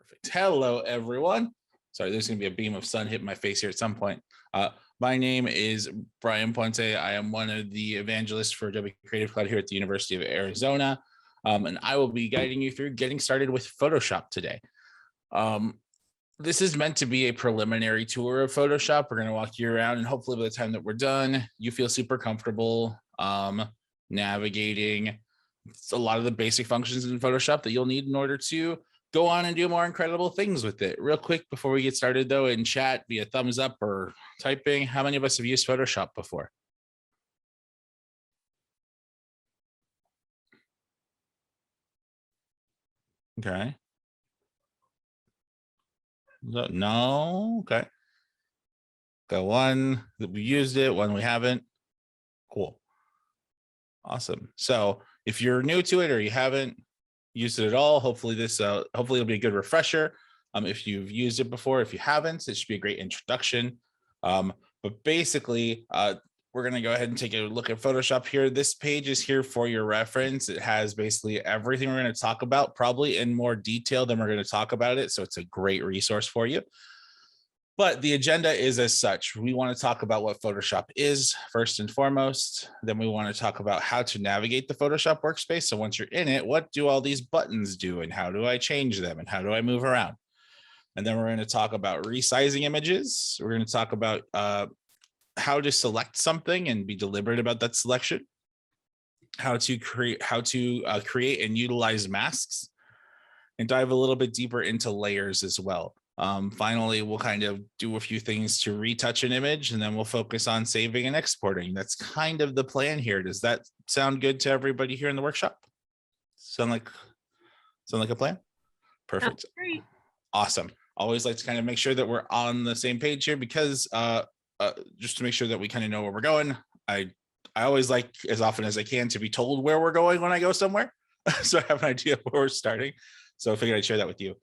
Perfect. Hello, everyone. Sorry, there's going to be a beam of sun hitting my face here at some point. My name is Brian Ponce. I am one of the evangelists for Adobe Creative Cloud here at the University of Arizona. And I will be guiding you through getting started with Photoshop today. This is meant to be a preliminary tour of Photoshop. We're going to walk you around, and hopefully by the time that we're done, you feel super comfortable navigating a lot of the basic functions in Photoshop that you'll need in order to go on and do more incredible things with it. Real quick before we get started though, in chat via thumbs up or typing, how many of us have used Photoshop before? Okay. No, okay. Got one that we used it, one we haven't. Cool. Awesome. So if you're new to it or you haven't used it at all, hopefully it'll be a good refresher. If you've used it before, if you haven't, it should be a great introduction. But basically, we're going to go ahead and take a look at Photoshop here. This page is here for your reference. It has basically everything we're going to talk about, probably in more detail than we're going to talk about it. So it's a great resource for you. But the agenda is as such. We want to talk about what Photoshop is first and foremost. Then we want to talk about how to navigate the Photoshop workspace. So once you're in it, what do all these buttons do and how do I change them and how do I move around? And then we're going to talk about resizing images. We're going to talk about how to select something and be deliberate about that selection. How to create and utilize masks, and dive a little bit deeper into layers as well. Finally, we'll kind of do a few things to retouch an image, and then we'll focus on saving and exporting. That's kind of the plan here. Does that sound good to everybody here in the workshop? Sound like a plan? Perfect. Great. Awesome. Always like to kind of make sure that we're on the same page here, because just to make sure that we kind of know where we're going. I always like, as often as I can, to be told where we're going when I go somewhere. So I have an idea of where we're starting. So I figured I'd share that with you.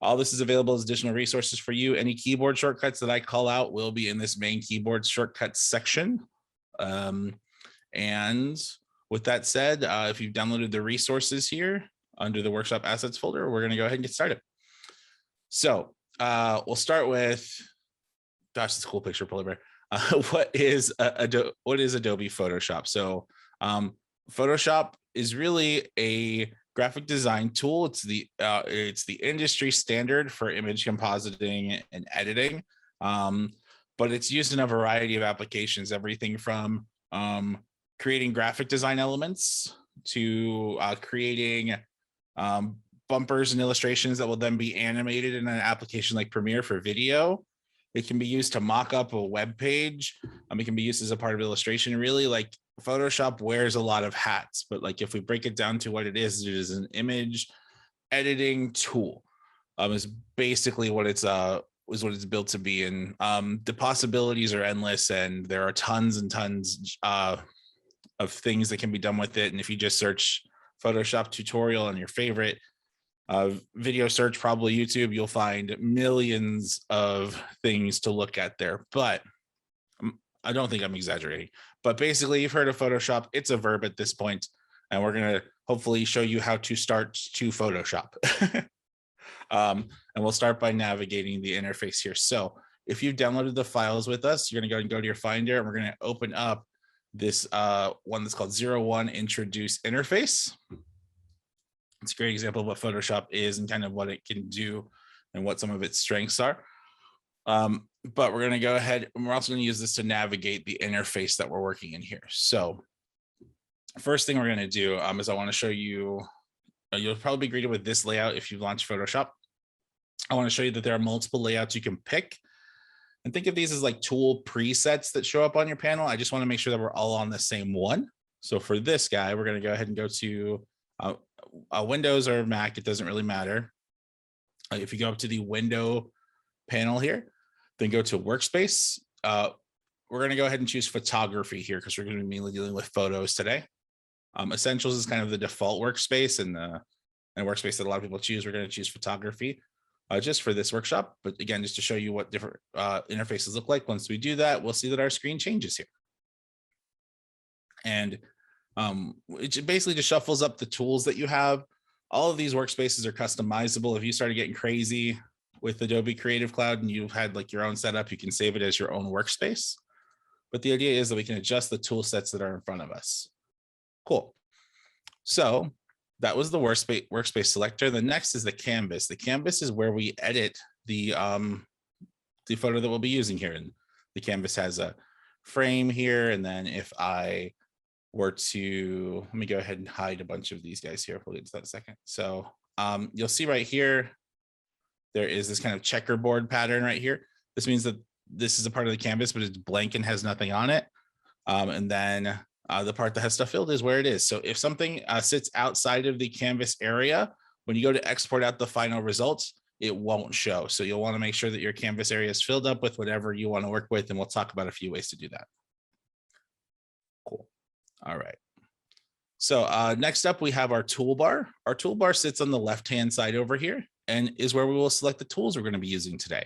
All this is available as additional resources for you. Any keyboard shortcuts that I call out will be in this main keyboard shortcuts section. And with that said, if you've downloaded the resources here under the workshop assets folder, we're going to go ahead and get started. So we'll start with, gosh, it's a cool picture, Polar Bear. What is Adobe Photoshop? So Photoshop is really a graphic design tool. It's the industry standard for image compositing and editing, but it's used in a variety of applications, everything from creating graphic design elements to creating bumpers and illustrations that will then be animated in an application like Premiere for video. It can be used to mock up a web page. It can be used as a part of illustration. Really, like, Photoshop wears a lot of hats, but like if we break it down to what it is an image editing tool. Is basically what it's built to be. And the possibilities are endless, and there are tons and tons of things that can be done with it. And if you just search Photoshop tutorial on your favorite video search, probably YouTube, you'll find millions of things to look at there. But I don't think I'm exaggerating, but basically you've heard of Photoshop. It's a verb at this point, and we're going to hopefully show you how to start to Photoshop. And we'll start by navigating the interface here. So if you've downloaded the files with us, you're going to go and go to your Finder, and we're going to open up this one that's called 01 Introduce Interface. It's a great example of what Photoshop is and kind of what it can do and what some of its strengths are. But we're going to go ahead, and we're also going to use this to navigate the interface that we're working in here. So first thing we're going to do is I want to show you, you'll probably be greeted with this layout if you've launched Photoshop. I want to show you that there are multiple layouts you can pick. And think of these as like tool presets that show up on your panel. I just want to make sure that we're all on the same one. So for this guy, we're going to go ahead and go to Windows or Mac. It doesn't really matter. If you go up to the window panel here, then go to workspace. We're going to go ahead and choose photography here because we're going to be mainly dealing with photos today. Essentials is kind of the default workspace, and the workspace that a lot of people choose. We're going to choose photography just for this workshop. But again, just to show you what different interfaces look like. Once we do that, we'll see that our screen changes here. And it basically just shuffles up the tools that you have All of these workspaces are customizable. If you started getting crazy with Adobe Creative Cloud and you've had like your own setup, you can save it as your own workspace. But the idea is that we can adjust the tool sets that are in front of us. Cool. So that was the workspace selector. The next is the canvas. The canvas is where we edit the photo that we'll be using here. And the canvas has a frame here. And then if I were to, let me go ahead and hide a bunch of these guys here. We'll get to that in a second. So you'll see right here, there is this kind of checkerboard pattern right here. This means that this is a part of the canvas, but it's blank and has nothing on it. And then the part that has stuff filled is where it is. So if something sits outside of the canvas area, when you go to export out the final results, it won't show. So you'll want to make sure that your canvas area is filled up with whatever you want to work with. And we'll talk about a few ways to do that. Cool. All right. So next up, we have our toolbar. Our toolbar sits on the left-hand side over here and is where we will select the tools we're going to be using today,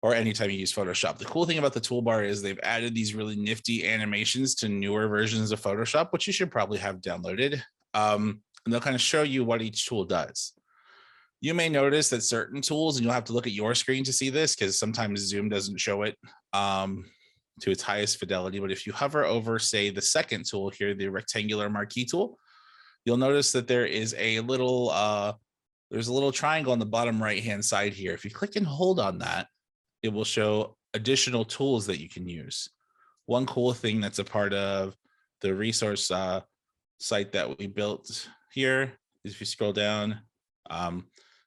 or anytime you use Photoshop. The cool thing about the toolbar is they've added these really nifty animations to newer versions of Photoshop, which you should probably have downloaded. And they'll kind of show you what each tool does. You may notice that certain tools, and you'll have to look at your screen to see this because sometimes Zoom doesn't show it to its highest fidelity. But if you hover over, say, the second tool here, the rectangular marquee tool, you'll notice that there is a little, there's a little triangle on the bottom right-hand side here. If you click and hold on that, it will show additional tools that you can use. One cool thing that's a part of the resource site that we built here is if you scroll down,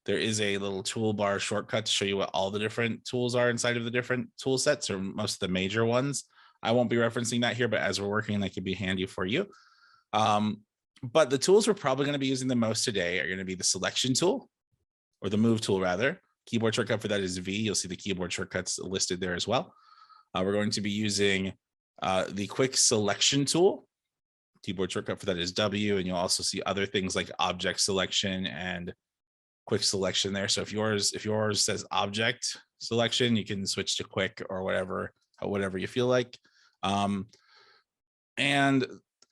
there is a little toolbar shortcut to show you what all the different tools are inside of the different tool sets, or most of the major ones. I won't be referencing that here, but as we're working, that could be handy for you. But the tools we're probably going to be using the most today are going to be the selection tool, or the move tool rather. Keyboard shortcut for that is V. You'll see the keyboard shortcuts listed there as well. We're going to be using the quick selection tool. Keyboard shortcut for that is W, and you'll also see other things like object selection and quick selection there. So if yours says object selection, you can switch to quick or whatever you feel like. And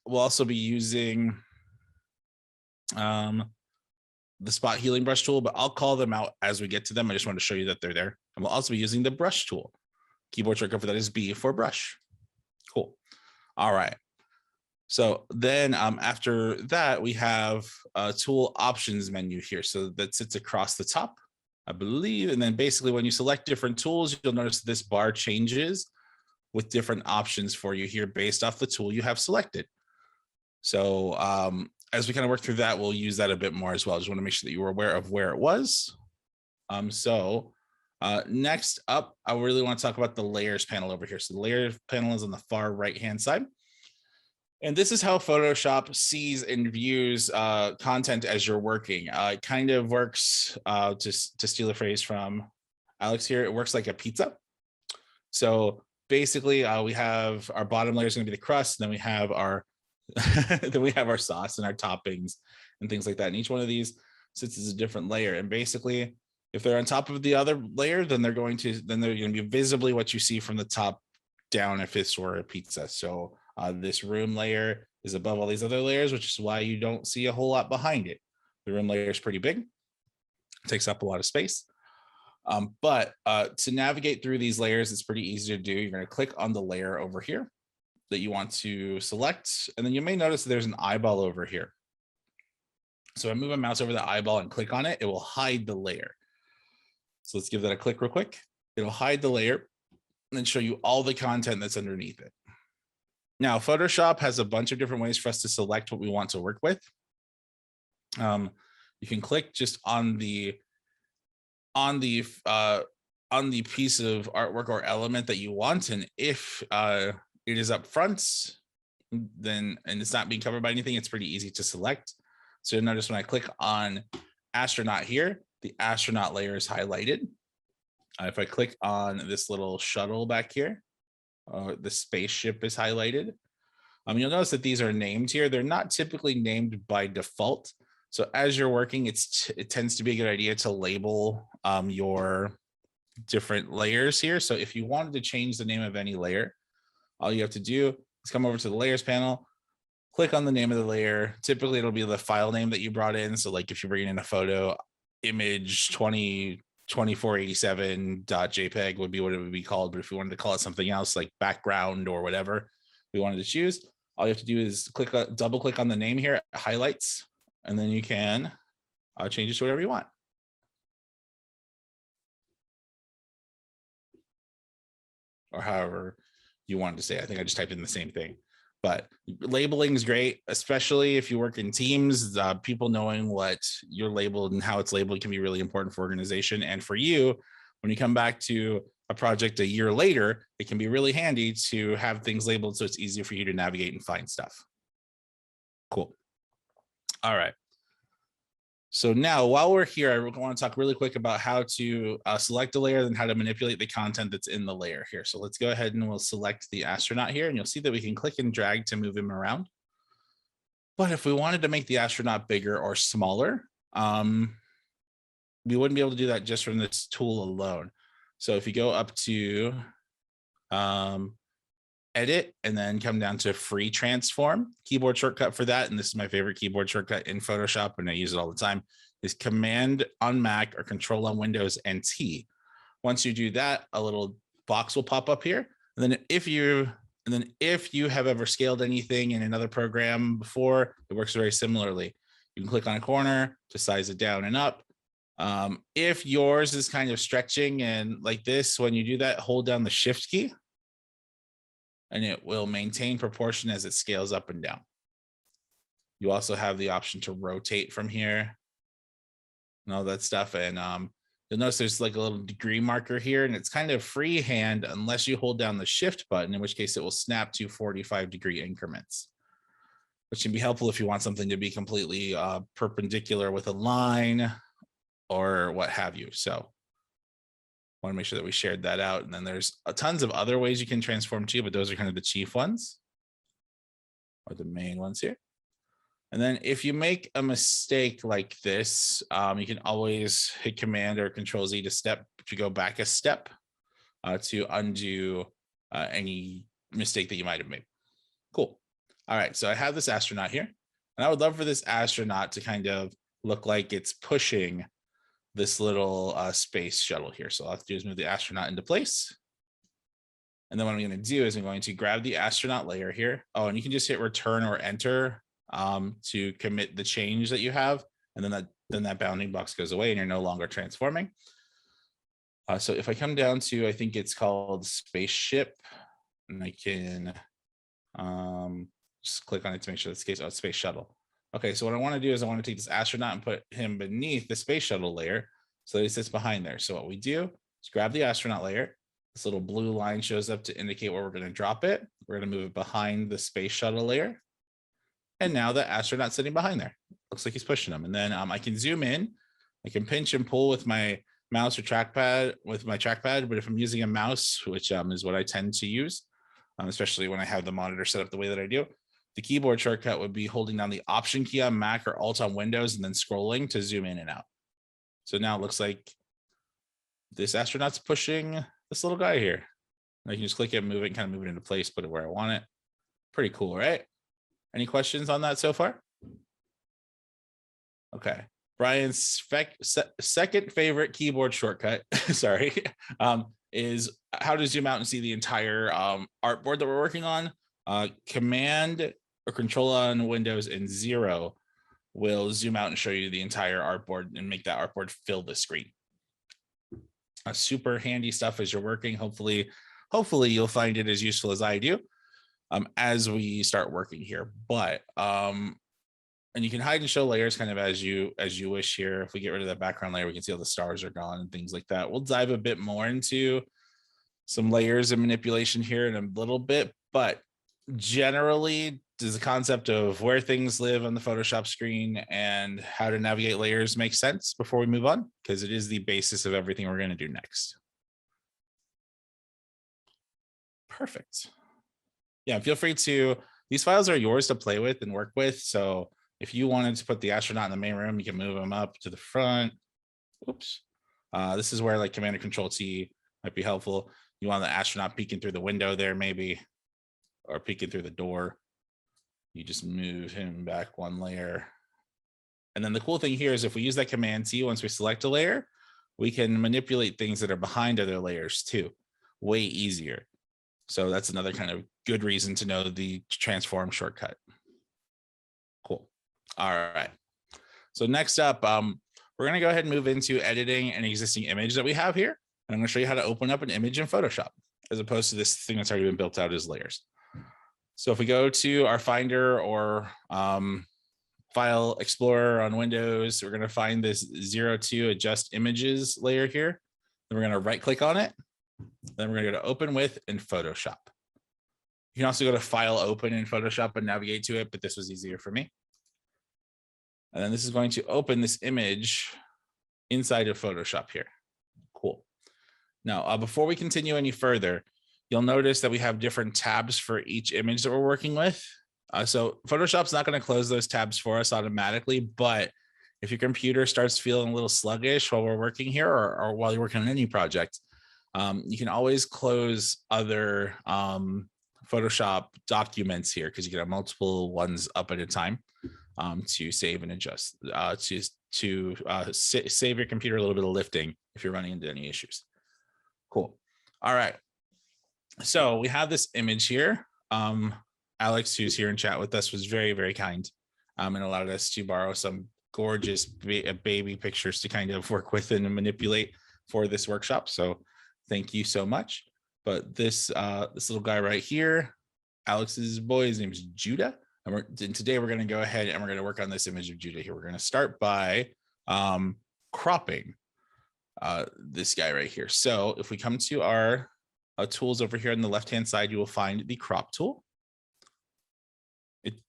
we'll also be using the spot healing brush tool, but I'll call them out as we get to them. I just want to show you that they're there. And we'll also be using the brush tool. Keyboard shortcut for that is B for brush. Cool. All right. So then after that, we have a tool options menu here. So that sits across the top, I believe. And then basically when you select different tools, you'll notice this bar changes with different options for you here based off the tool you have selected. So as we kind of work through that, we'll use that a bit more as well. I just want to make sure that you were aware of where it was. Next up, I really want to talk about the layers panel over here. So the layers panel is on the far right-hand side. And this is how Photoshop sees and views content as you're working. It kind of works, to steal a phrase from Alex here, it works like a pizza. So basically, we have our bottom layer is going to be the crust, and then we have our then we have our sauce and our toppings and things like that. And each one of these sits as a different layer. And basically, if they're on top of the other layer, then they're going to be visibly what you see from the top down if this were a pizza. So this room layer is above all these other layers, which is why you don't see a whole lot behind it. The room layer is pretty big. It takes up a lot of space. But to navigate through these layers, it's pretty easy to do. You're going to click on the layer over here that you want to select. And then you may notice that there's an eyeball over here. So I move my mouse over the eyeball and click on it, it will hide the layer. So let's give that a click real quick. It'll hide the layer and then show you all the content that's underneath it. Now, Photoshop has a bunch of different ways for us to select what we want to work with. You can click just on the piece of artwork or element that you want, and if it is up front, then and it's not being covered by anything, it's pretty easy to select. So you'll notice when I click on astronaut here, the astronaut layer is highlighted. If I click on this little shuttle back here, the spaceship is highlighted. You'll notice that these are named here. They're not typically named by default. So as you're working, it tends to be a good idea to label your different layers here. So if you wanted to change the name of any layer, all you have to do is come over to the layers panel, click on the name of the layer. Typically it'll be the file name that you brought in. So like if you're bringing in a photo, image 2487.jpg would be what it would be called. But if we wanted to call it something else like background or whatever we wanted to choose, all you have to do is double click on the name here, highlights, and then you can change it to whatever you want. Or however you wanted to say. I think I just typed in the same thing. But labeling is great, especially if you work in teams. People knowing what you're labeled and how it's labeled can be really important for organization. And for you, when you come back to a project a year later, it can be really handy to have things labeled so it's easier for you to navigate and find stuff. Cool. All right. So now while we're here, I want to talk really quick about how to select a layer and how to manipulate the content that's in the layer here. So let's go ahead and we'll select the astronaut here, and you'll see that we can click and drag to move him around. But if we wanted to make the astronaut bigger or smaller, we wouldn't be able to do that just from this tool alone. So if you go up to edit and then come down to free transform, keyboard shortcut for that, and this is my favorite keyboard shortcut in Photoshop and I use it all the time, is Command on Mac or Control on Windows and T. Once you do that, a little box will pop up here. And then if you have ever scaled anything in another program before, it works very similarly. You can click on a corner to size it down and up. If yours is kind of stretching and like this, when you do that, hold down the Shift key, and it will maintain proportion as it scales up and down. You also have the option to rotate from here and all that stuff. And you'll notice there's like a little degree marker here, and it's kind of freehand unless you hold down the Shift button, in which case it will snap to 45-degree increments, which can be helpful if you want something to be completely perpendicular with a line or what have you. So want to make sure that we shared that out. And then there's tons of other ways you can transform too, but those are kind of the chief ones or the main ones here. And then if you make a mistake like this, you can always hit Command or Control Z to go back a step to undo any mistake that you might have made. Cool. All right, so I have this astronaut here, and I would love for this astronaut to kind of look like it's pushing this little space shuttle here. So all I have to do is move the astronaut into place. And then what I'm going to do is I'm going to grab the astronaut layer here. Oh, and you can just hit return or enter to commit the change that you have. And then that bounding box goes away and you're no longer transforming. So if I come down to, I think it's called spaceship, and I can just click on it to make sure that's the case. Oh, it's space shuttle. Okay, so what I want to do is I want to take this astronaut and put him beneath the space shuttle layer so that he sits behind there. So what we do is grab the astronaut layer. This little blue line shows up to indicate where we're going to drop it. We're going to move it behind the space shuttle layer. And now the astronaut's sitting behind there. Looks like he's pushing them. And then I can zoom in. I can pinch and pull with my mouse or trackpad, but if I'm using a mouse, which is what I tend to use, especially when I have the monitor set up the way that I do, the keyboard shortcut would be holding down the Option key on Mac or Alt on Windows and then scrolling to zoom in and out. So now it looks like this astronaut's pushing this little guy here. And I can just click it, move it, kind of move it into place, put it where I want it. Pretty cool, right? Any questions on that so far? Okay. Brian's second favorite keyboard shortcut, sorry, is how to zoom out and see the entire artboard that we're working on. Command or Control on Windows and 0 will zoom out and show you the entire artboard and make that artboard fill the screen. Super handy stuff as you're working. Hopefully you'll find it as useful as I do as we start working here. But and you can hide and show layers kind of as you wish here. If we get rid of that background layer, we can see all the stars are gone and things like that. We'll dive a bit more into some layers and manipulation here in a little bit, but generally, does the concept of where things live on the Photoshop screen and how to navigate layers make sense before we move on? Because it is the basis of everything we're going to do next. Perfect. Yeah, feel free to, these files are yours to play with and work with. So if you wanted to put the astronaut in the main room, you can move them up to the front. Oops. This is where like Command or Control T might be helpful. You want the astronaut peeking through the window there maybe, or peeking through the door. You just move him back one layer. And then the cool thing here is if we use that Command T, once we select a layer, we can manipulate things that are behind other layers too, way easier. So that's another kind of good reason to know the transform shortcut. Cool. All right. So next up, we're going to go ahead and move into editing an existing image that we have here. And I'm going to show you how to open up an image in Photoshop, as opposed to this thing that's already been built out as layers. So if we go to our Finder or File Explorer on Windows, we're going to find this 02 Adjust Images layer here. Then we're going to right click on it. Then we're going to go to Open With in Photoshop. You can also go to File Open in Photoshop and navigate to it, but this was easier for me. And then this is going to open this image inside of Photoshop here. Cool. Now, before we continue any further, you'll notice that we have different tabs for each image that we're working with. So Photoshop's not going to close those tabs for us automatically, but if your computer starts feeling a little sluggish while we're working here, or while you're working on any project, you can always close other Photoshop documents here, because you can have multiple ones up at a time to save and adjust, to save your computer a little bit of lifting if you're running into any issues. Cool. All right. So we have this image here. Alex, who's here in chat with us, was very, very kind and allowed us to borrow some gorgeous baby pictures to kind of work with and manipulate for this workshop. So thank you so much. But this little guy right here, Alex's boy, his name is Judah. And today we're going to go ahead and we're going to work on this image of Judah here. We're going to start by cropping this guy right here. So if we come to our tools over here on the left-hand side, you will find the crop tool.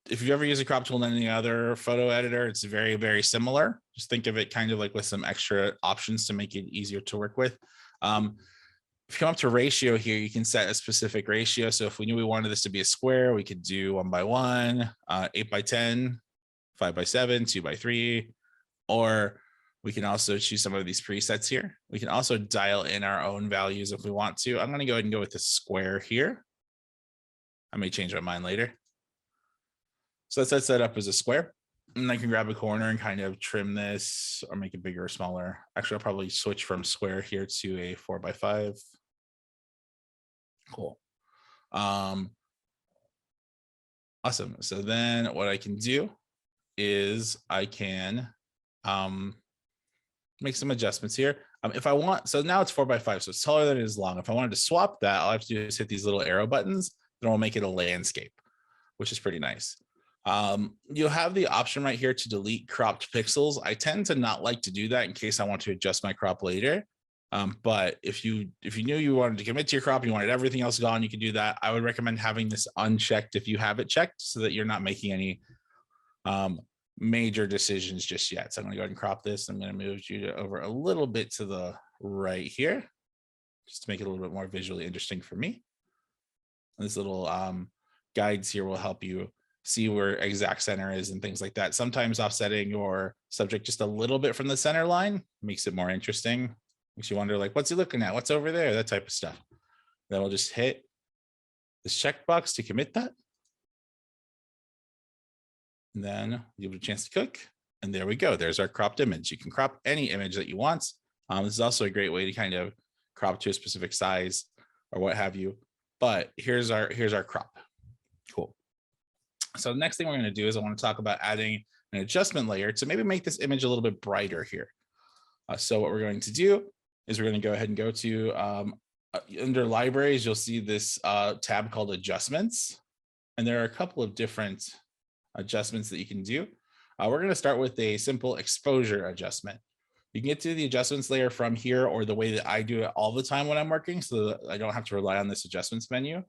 If you ever use a crop tool in any other photo editor, it's very, very similar. Just think of it kind of like with some extra options to make it easier to work with. If you come up to ratio here, you can set a specific ratio. So if we knew we wanted this to be a square, we could do 1 by 1, 8 by 10, 5 by 7, 2 by 3, or we can also choose some of these presets here. We can also dial in our own values if we want to. I'm going to go ahead and go with the square here. I may change my mind later. So let's set up as a square. And I can grab a corner and kind of trim this or make it bigger or smaller. Actually, I'll probably switch from square here to a 4 by 5. Cool. Awesome. So then what I can do is I can make some adjustments here. If I want, so now it's 4 by 5, so it's taller than it is long. If I wanted to swap that, all I have to do is hit these little arrow buttons, then I'll make it a landscape, which is pretty nice. You'll have the option right here to delete cropped pixels. I tend to not like to do that in case I want to adjust my crop later. But if you knew you wanted to commit to your crop, you wanted everything else gone, you can do that. I would recommend having this unchecked if you have it checked, so that you're not making any major decisions just yet. So I'm going to go ahead and crop this. I'm going to move Judah over a little bit to the right here, just to make it a little bit more visually interesting for me. These little guides here will help you see where exact center is and things like that. Sometimes offsetting your subject just a little bit from the center line makes it more interesting. Makes you wonder, like, what's he looking at? What's over there? That type of stuff. Then we'll just hit this checkbox to commit that. And then give it a chance to cook. And there we go. There's our cropped image. You can crop any image that you want. This is also a great way to kind of crop to a specific size or what have you. But here's our crop. Cool. So the next thing we're going to do is I want to talk about adding an adjustment layer to maybe make this image a little bit brighter here. So what we're going to do is we're going to go ahead and go to under libraries, you'll see this tab called adjustments. And there are a couple of different adjustments that you can do. We're going to start with a simple exposure adjustment. You can get to the adjustments layer from here, or the way that I do it all the time when I'm working, so that I don't have to rely on this adjustments menu.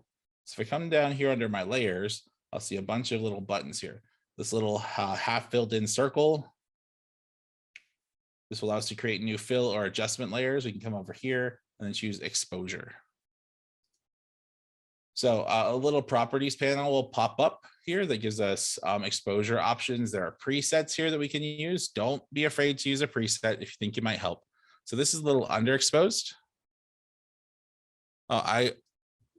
So if I come down here under my layers, I'll see a bunch of little buttons here. This little half filled in circle. This will allow us to create new fill or adjustment layers. We can come over here and then choose exposure. So a little properties panel will pop up here that gives us exposure options. There are presets here that we can use. Don't be afraid to use a preset if you think it might help. So this is a little underexposed. Oh,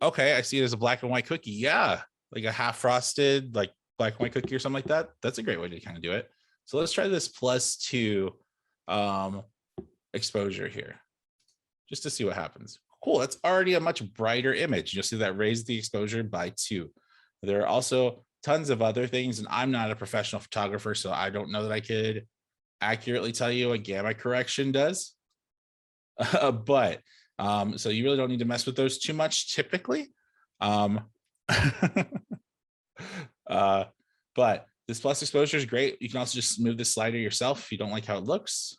okay, I see it as a black and white cookie. Yeah, like a half frosted, like black and white cookie or something like that, that's a great way to kind of do it. So let's try this +2 exposure here, just to see what happens. Cool, that's already a much brighter image. You'll see that raised the exposure by 2. There are also tons of other things, and I'm not a professional photographer, so I don't know that I could accurately tell you what gamma correction does. But so you really don't need to mess with those too much typically. But this plus exposure is great. You can also just move the slider yourself if you don't like how it looks.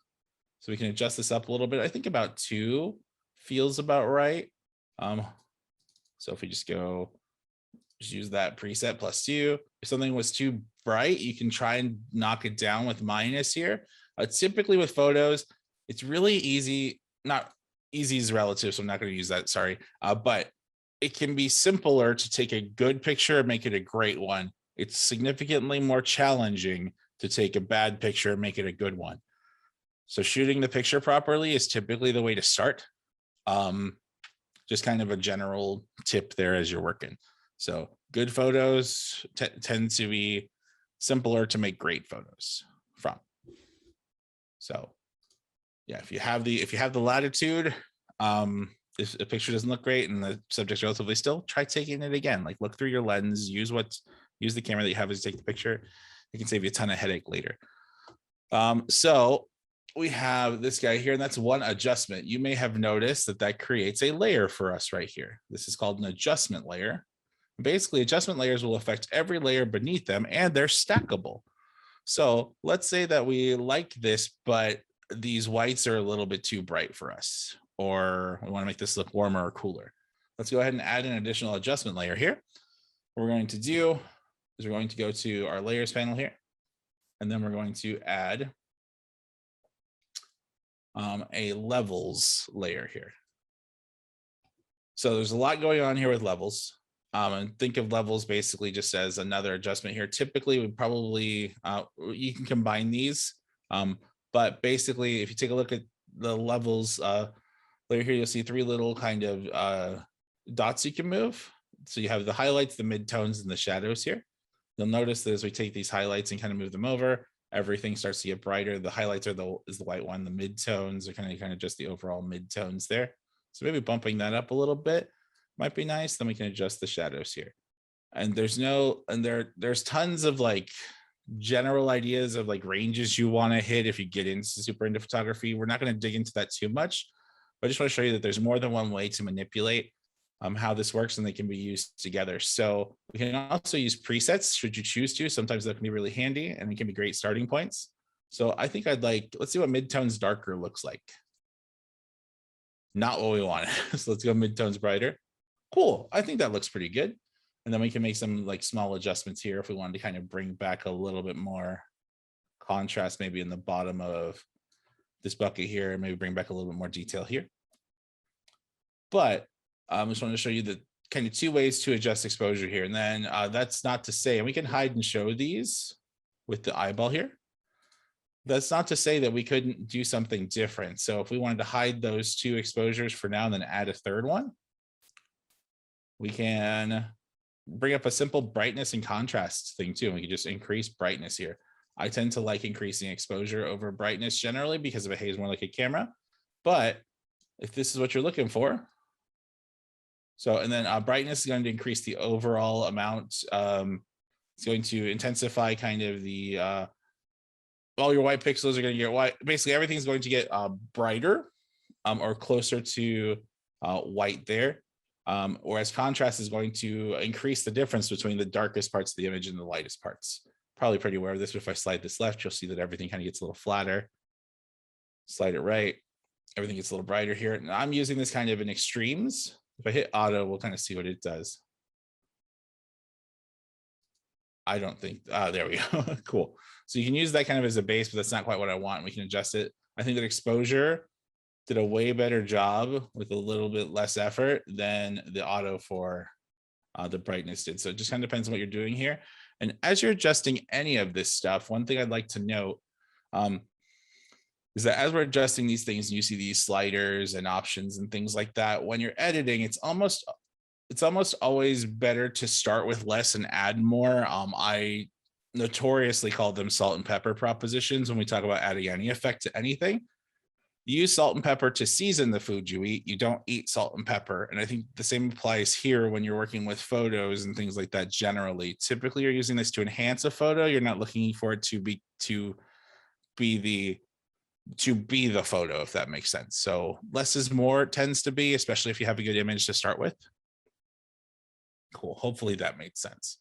So we can adjust this up a little bit. I think about 2 feels about right. So if we just use that preset +2. If something was too bright, you can try and knock it down with minus here. Typically with photos, it's really easy. Not easy is relative, so I'm not going to use that, sorry. But it can be simpler to take a good picture and make it a great one. It's significantly more challenging to take a bad picture and make it a good one. So shooting the picture properly is typically the way to start. Just kind of a general tip there as you're working. So good photos tend to be simpler to make great photos from. So yeah, if you have the latitude, if a picture doesn't look great and the subject's relatively still, try taking it again. Like look through your lens, use the camera that you have as you take the picture. It can save you a ton of headache later. So we have this guy here, and that's one adjustment. You may have noticed that creates a layer for us right here. This is called an adjustment layer. Basically, adjustment layers will affect every layer beneath them, and they're stackable. So let's say that we like this, but these whites are a little bit too bright for us, or we want to make this look warmer or cooler. Let's go ahead and add an additional adjustment layer here. What we're going to do is we're going to go to our layers panel here, and then we're going to add a levels layer here. So there's a lot going on here with levels. And think of levels basically just as another adjustment here. Typically, we probably, you can combine these. But basically, if you take a look at the levels layer here, you'll see 3 little kind of dots you can move. So you have the highlights, the midtones, and the shadows here. You'll notice that as we take these highlights and kind of move them over, everything starts to get brighter. The highlights is the white one. The midtones are kind of just the overall midtones there. So maybe bumping that up a little bit might be nice. Then we can adjust the shadows here. And there's tons of like general ideas of like ranges you want to hit if you get super into photography. We're not going to dig into that too much, but I just want to show you that there's more than one way to manipulate how this works, and they can be used together. So we can also use presets should you choose to. Sometimes that can be really handy and it can be great starting points. So I think let's see what midtones darker looks like. Not what we want. So let's go midtones brighter. Cool. I think that looks pretty good. And then we can make some like small adjustments here if we wanted to kind of bring back a little bit more contrast, maybe in the bottom of this bucket here, and maybe bring back a little bit more detail here. But I just want to show you the kind of 2 ways to adjust exposure here. And then that's not to say, and we can hide and show these with the eyeball here. That's not to say that we couldn't do something different. So if we wanted to hide those 2 exposures for now and then add a 3rd one, we can bring up a simple brightness and contrast thing too. And we can just increase brightness here. I tend to like increasing exposure over brightness generally because it behaves more like a camera. But if this is what you're looking for, and then brightness is going to increase the overall amount. It's going to intensify kind of the, all your white pixels are going to get white. Basically, everything's going to get brighter or closer to white there. Whereas contrast is going to increase the difference between the darkest parts of the image and the lightest parts. Probably pretty aware of this, but if I slide this left, you'll see that everything kind of gets a little flatter. Slide it right, everything gets a little brighter here. And I'm using this kind of in extremes. If I hit auto, we'll kind of see what it does. I don't think, there we go. Cool. So you can use that kind of as a base, but that's not quite what I want. We can adjust it. I think that exposure did a way better job with a little bit less effort than the auto for the brightness did. So it just kind of depends on what you're doing here. And as you're adjusting any of this stuff, one thing I'd like to note is that as we're adjusting these things, you see these sliders and options and things like that. When you're editing, it's almost it's almost always better to start with less and add more. I notoriously call them salt and pepper propositions when we talk about adding any effect to anything. You use salt and pepper to season the food you eat. You don't eat salt and pepper. And I think the same applies here when you're working with photos and things like that. Generally, typically you're using this to enhance a photo. You're not looking for it to be the photo, if that makes sense. So less is more tends to be, especially if you have a good image to start with. Cool. Hopefully that made sense.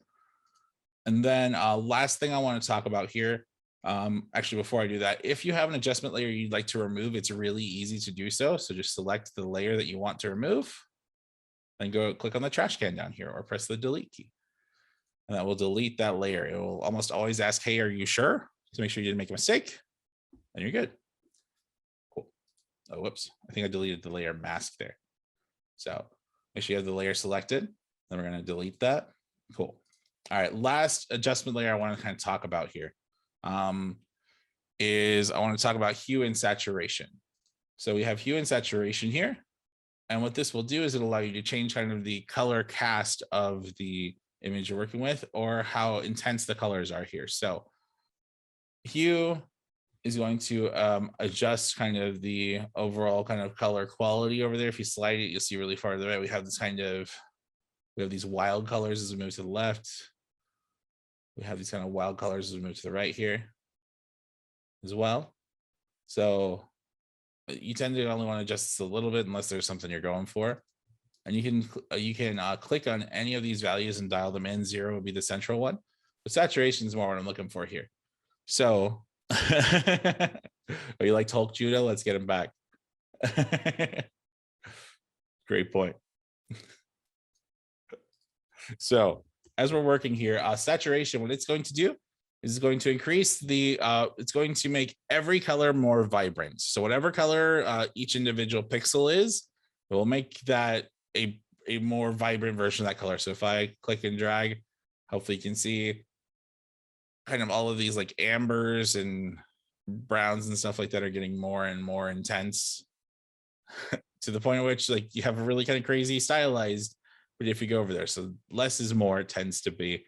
And then last thing I want to talk about here, actually, before I do that, if you have an adjustment layer you'd like to remove, it's really easy to do so. So just select the layer that you want to remove and go click on the trash can down here or press the delete key. And that will delete that layer. It will almost always ask, hey, are you sure? To make sure you didn't make a mistake. And you're good. Cool. Oh, whoops. I think I deleted the layer mask there. So make sure you have the layer selected. Then we're going to delete that. Cool. All right. Last adjustment layer I want to kind of talk about here is I want to talk about hue and saturation. So we have hue and saturation here. And what this will do is it'll allow you to change kind of the color cast of the image you're working with or how intense the colors are here. So hue is going to adjust kind of the overall kind of color quality over there. If you slide it, you'll see really far to the right, we have this kind of, we have these wild colors as we move to the left. We have these kind of wild colors as we move to the right here as well. So you tend to only want to adjust this a little bit unless there's something you're going for. And you can click on any of these values and dial them in. 0 would be the central one, but saturation is more what I'm looking for here. So, are you like Hulk Judo? Let's get him back. Great point. So, as we're working here, saturation, what it's going to do is going to increase the, it's going to make every color more vibrant. So whatever color each individual pixel is, it will make that a more vibrant version of that color. So if I click and drag, hopefully you can see kind of all of these like ambers and browns and stuff like that are getting more and more intense to the point at which like you have a really kind of crazy stylized, but if you go over there, so less is more, it tends to be.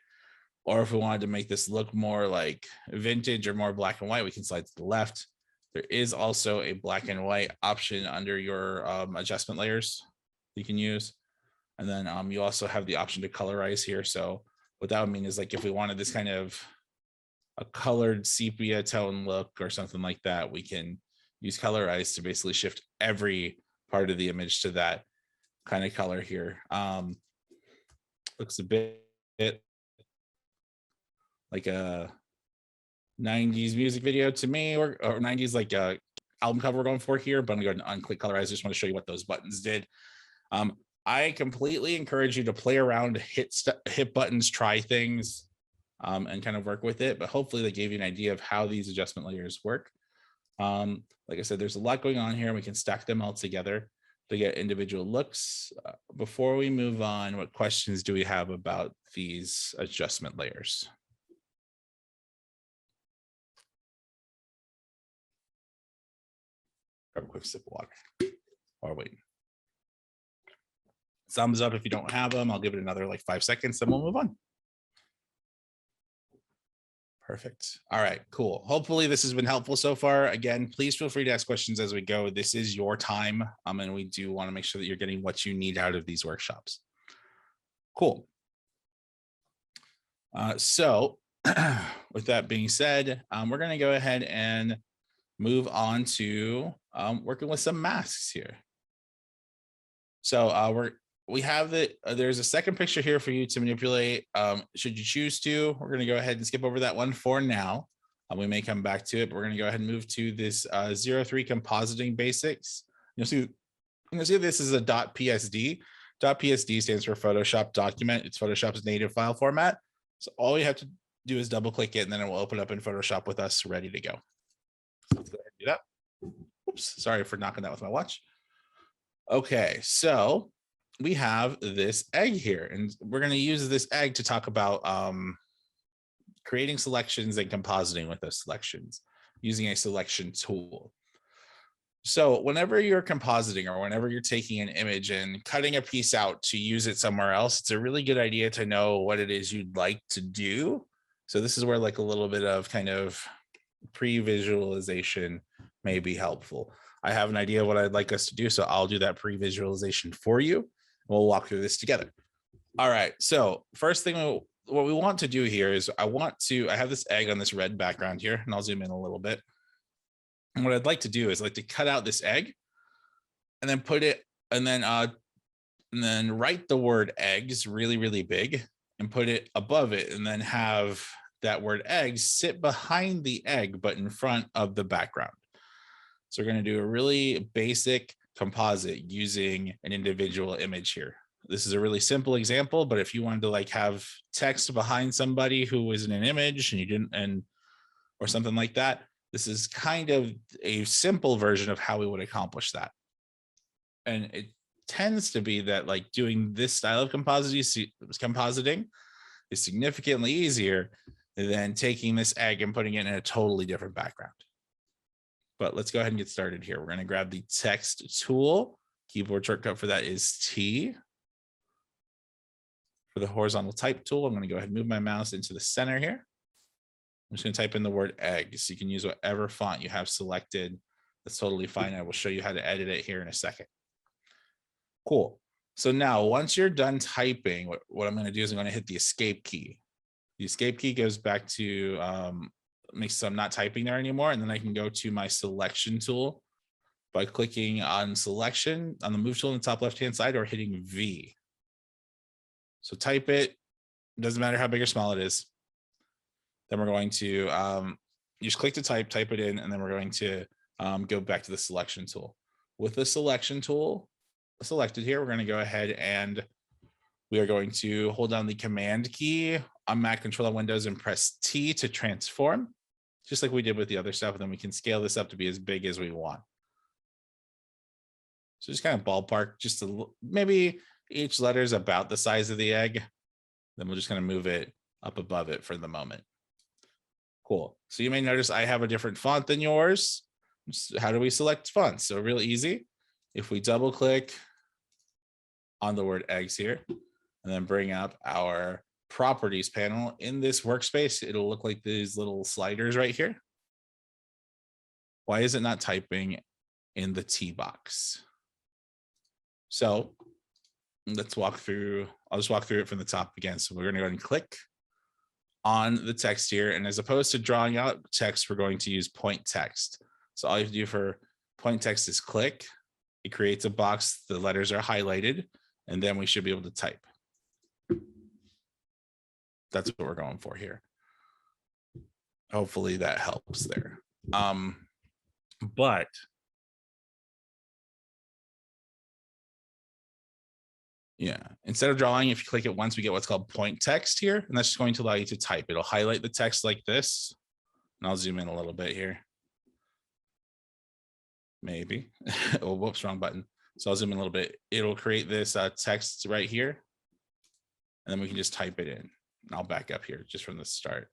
Or if we wanted to make this look more like vintage or more black and white, we can slide to the left. There is also a black and white option under your adjustment layers you can use. And then you also have the option to colorize here. So what that would mean is like if we wanted this kind of a colored sepia tone look or something like that, we can use colorize to basically shift every part of the image to that kind of color here. Looks a bit like a 90s music video to me, or 90s like a album cover we're going for here, but I'm going to go and unclick colorize. I just want to show you what those buttons did. I completely encourage you to play around, hit buttons, try things, and kind of work with it. But hopefully they gave you an idea of how these adjustment layers work. Like I said, there's a lot going on here, and we can stack them all together to get individual looks. Before we move on, what questions do we have about these adjustment layers? Grab a quick sip of water while waiting. Thumbs up if you don't have them. I'll give it another like 5 seconds, then we'll move on. Perfect. All right, cool. Hopefully this has been helpful so far. Again, please feel free to ask questions as we go. This is your time, and we do want to make sure that you're getting what you need out of these workshops. Cool. So with that being said, we're going to go ahead and move on to working with some masks here. So we have there's a second picture here for you to manipulate. Should you choose to, we're going to go ahead and skip over that one for now. We may come back to it, but we're going to go ahead and move to this 03 Compositing Basics. You'll see this is a .psd. .psd stands for Photoshop document. It's Photoshop's native file format. So all you have to do is double click it, and then it will open up in Photoshop with us ready to go. Let's go ahead and do that. Oops, sorry for knocking that with my watch. Okay, so we have this egg here, and we're going to use this egg to talk about creating selections and compositing with those selections using a selection tool. So whenever you're compositing or whenever you're taking an image and cutting a piece out to use it somewhere else, it's a really good idea to know what it is you'd like to do. So this is where like a little bit of kind of pre-visualization may be helpful. I have an idea of what I'd like us to do, so I'll do that pre-visualization for you. We'll walk through this together. All right, so first thing, what we want to do here is I have this egg on this red background here, and I'll zoom in a little bit. And what I'd like to do is I'd like to cut out this egg and then put it, and then write the word eggs really, really big and put it above it, and then have that word eggs sit behind the egg, but in front of the background. So we're going to do a really basic composite using an individual image here. This is a really simple example, but if you wanted to like have text behind somebody who was in an image and you didn't, or something like that, this is kind of a simple version of how we would accomplish that. And it tends to be that like doing this style of compositing is significantly easier than taking this egg and putting it in a totally different background. But let's go ahead and get started here. We're going to grab the text tool. Keyboard shortcut for that is T. For the horizontal type tool, I'm going to go ahead and move my mouse into the center here. I'm just going to type in the word eggs. You can use whatever font you have selected. That's totally fine. I will show you how to edit it here in a second. Cool. So now once you're done typing, what I'm going to do is I'm going to hit the escape key. The escape key goes back to makes so I'm not typing there anymore. And then I can go to my selection tool by clicking on selection on the move tool in the top left-hand side or hitting V. So type it. Doesn't matter how big or small it is. Then we're going to you just click to type it in, and then we're going to go back to the selection tool. With the selection tool selected here, we're going to go ahead and we are going to hold down the command key on Mac, Control on Windows, and press T to transform, just like we did with the other stuff. And then we can scale this up to be as big as we want. So just kind of ballpark, just maybe each letter is about the size of the egg. Then we'll just kind of move it up above it for the moment. Cool. So you may notice I have a different font than yours. How do we select fonts? So real easy. If we double click on the word eggs here and then bring up our properties panel in this workspace, it'll look like these little sliders right here. Why is it not typing in the T box? So let's walk through. I'll just walk through it from the top again. So we're going to go ahead and click on the text here. And as opposed to drawing out text, we're going to use point text. So all you have to do for point text is click. It creates a box. The letters are highlighted, and then we should be able to type. That's what we're going for here. Hopefully that helps there. But yeah, instead of drawing, if you click it once, we get what's called point text here, and that's just going to allow you to type. It'll highlight the text like this, and I'll zoom in a little bit here. Maybe. Oh, whoops, wrong button. So I'll zoom in a little bit. It'll create this text right here, and then we can just type it in. And I'll back up here just from the start.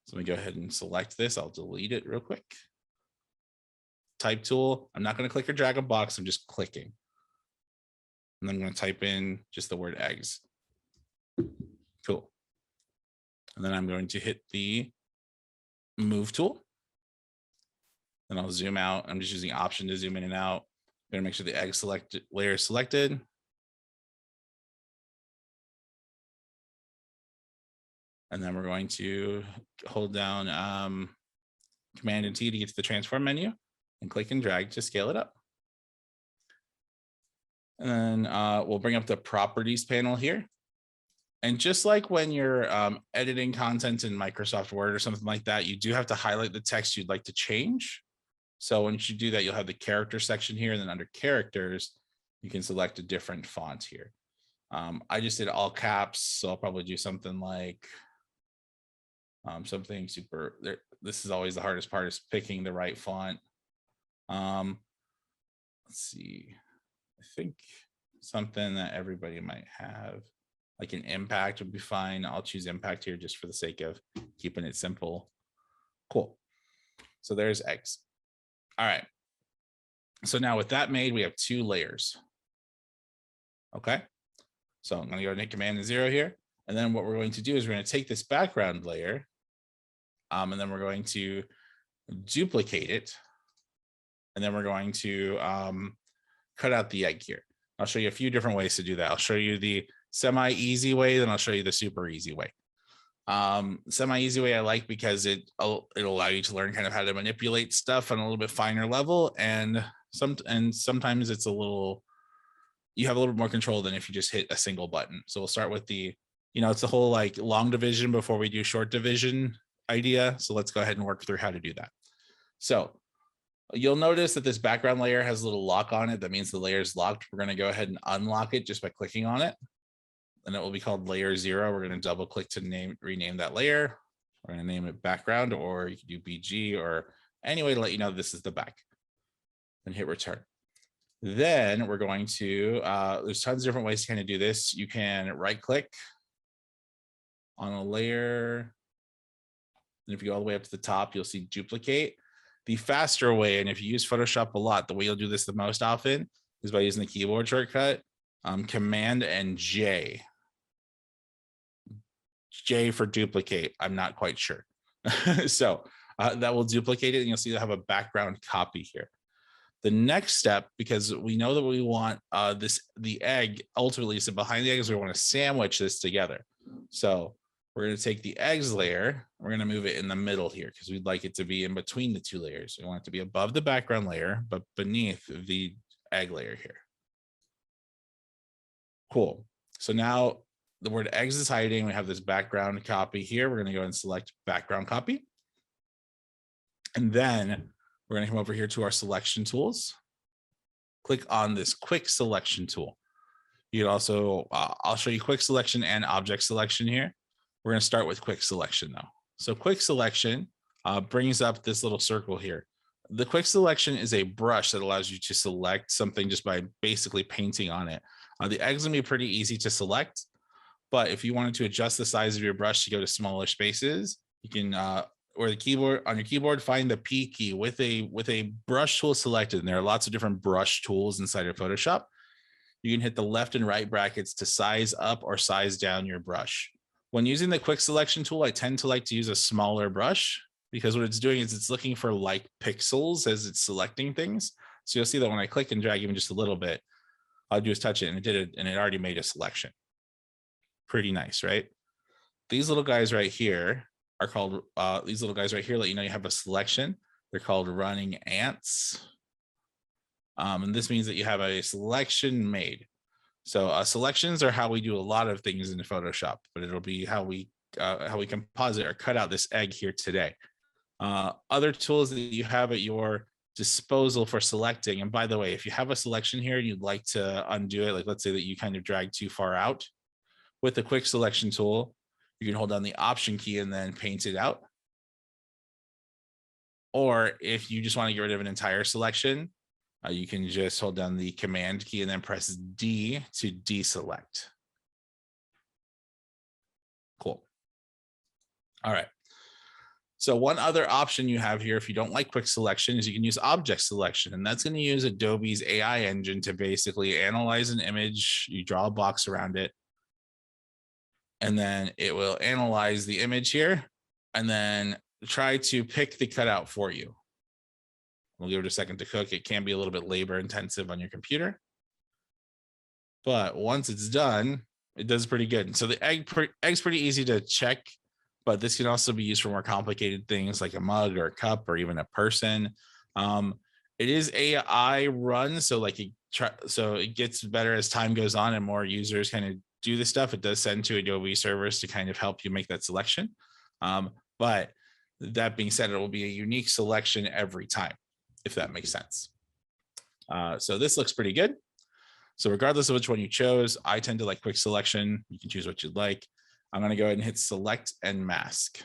So let me go ahead and select this. I'll delete it real quick. Type tool. I'm not going to click or drag a box. I'm just clicking. And then I'm going to type in just the word eggs. Cool. And then I'm going to hit the move tool. Then I'll zoom out. I'm just using Option to zoom in and out. I'm going to make sure the egg layer is selected. And then we're going to hold down Command and T to get to the transform menu and click and drag to scale it up. And then we'll bring up the properties panel here. And just like when you're editing content in Microsoft Word or something like that, you do have to highlight the text you'd like to change. So once you do that, you'll have the character section here, and then under characters, you can select a different font here. I just did all caps, so I'll probably do something like something super. This is always the hardest part, is picking the right font. Let's see. I think something that everybody might have, like an impact would be fine. I'll choose impact here just for the sake of keeping it simple. Cool. So there's eggs. All right. So now with that made, we have 2 layers. Okay. So I'm going to go and hit Command and 0 here. And then what we're going to do is we're going to take this background layer, and then we're going to duplicate it. And then we're going to cut out the egg here. I'll show you a few different ways to do that. I'll show you the semi-easy way, then I'll show you the super easy way. Semi-easy way I like because it'll allow you to learn kind of how to manipulate stuff on a little bit finer level, and sometimes it's you have a little bit more control than if you just hit a single button. So we'll start with it's the whole like long division before we do short division idea. So let's go ahead and work through how to do that. So you'll notice that this background layer has a little lock on it. That means the layer is locked. We're going to go ahead and unlock it just by clicking on it. And it will be called layer 0. We're going to double click to rename that layer. We're going to name it background, or you can do BG or any way to let you know this is the back. And hit return. Then we're going to, there's tons of different ways to kind of do this. You can right click on a layer. And if you go all the way up to the top, you'll see duplicate. The faster way, and if you use Photoshop a lot, the way you'll do this the most often is by using the keyboard shortcut, Command and J. J for duplicate. I'm not quite sure. So that will duplicate it, and you'll see you'll have a background copy here. The next step, because we know that we want the egg ultimately, so behind the eggs, we want to sandwich this together. So we're going to take the eggs layer, we're going to move it in the middle here because we'd like it to be in between the 2 layers. We want it to be above the background layer, but beneath the egg layer here. Cool. So now the word eggs is hiding. We have this background copy here. We're going to go and select background copy. And then we're going to come over here to our selection tools. Click on this quick selection tool. You can also, I'll show you quick selection and object selection here. We're going to start with quick selection though. So quick selection brings up this little circle here. The quick selection is a brush that allows you to select something just by basically painting on it. The egg's gonna be pretty easy to select, but if you wanted to adjust the size of your brush to go to smaller spaces, you can, or the keyboard on your keyboard, find the P key with a brush tool selected. And there are lots of different brush tools inside of Photoshop. You can hit the left and right brackets to size up or size down your brush. When using the quick selection tool, I tend to like to use a smaller brush because what it's doing is it's looking for like pixels as it's selecting things. So you'll see that when I click and drag even just a little bit, all I do is touch it and it did it, and it already made a selection. Pretty nice, right? These little guys right here are called, these little guys right here let you know you have a selection. They're called running ants. And this means that you have a selection made. So selections are how we do a lot of things in Photoshop, but it'll be how we composite or cut out this egg here today. Other tools that you have at your disposal for selecting, and by the way, if you have a selection here and you'd like to undo it, like let's say that you kind of drag too far out, with the quick selection tool, you can hold down the option key and then paint it out. Or if you just want to get rid of an entire selection, you can just hold down the command key and then press D to deselect. Cool. All right. So one other option you have here, if you don't like quick selection, is you can use object selection. And that's going to use Adobe's AI engine to basically analyze an image. You draw a box around it, and then it will analyze the image here and then try to pick the cutout for you. We'll give it a second to cook. It can be a little bit labor intensive on your computer, but once it's done, it does pretty good. So the egg's pretty easy to check, but this can also be used for more complicated things like a mug or a cup or even a person. It is AI run, so like it gets better as time goes on and more users kind of do this stuff. It does send to Adobe servers to kind of help you make that selection. But that being said, it will be a unique selection every time, if that makes sense. So this looks pretty good. So regardless of which one you chose, I tend to like quick selection. You can choose what you'd like. I'm going to go ahead and hit select and mask.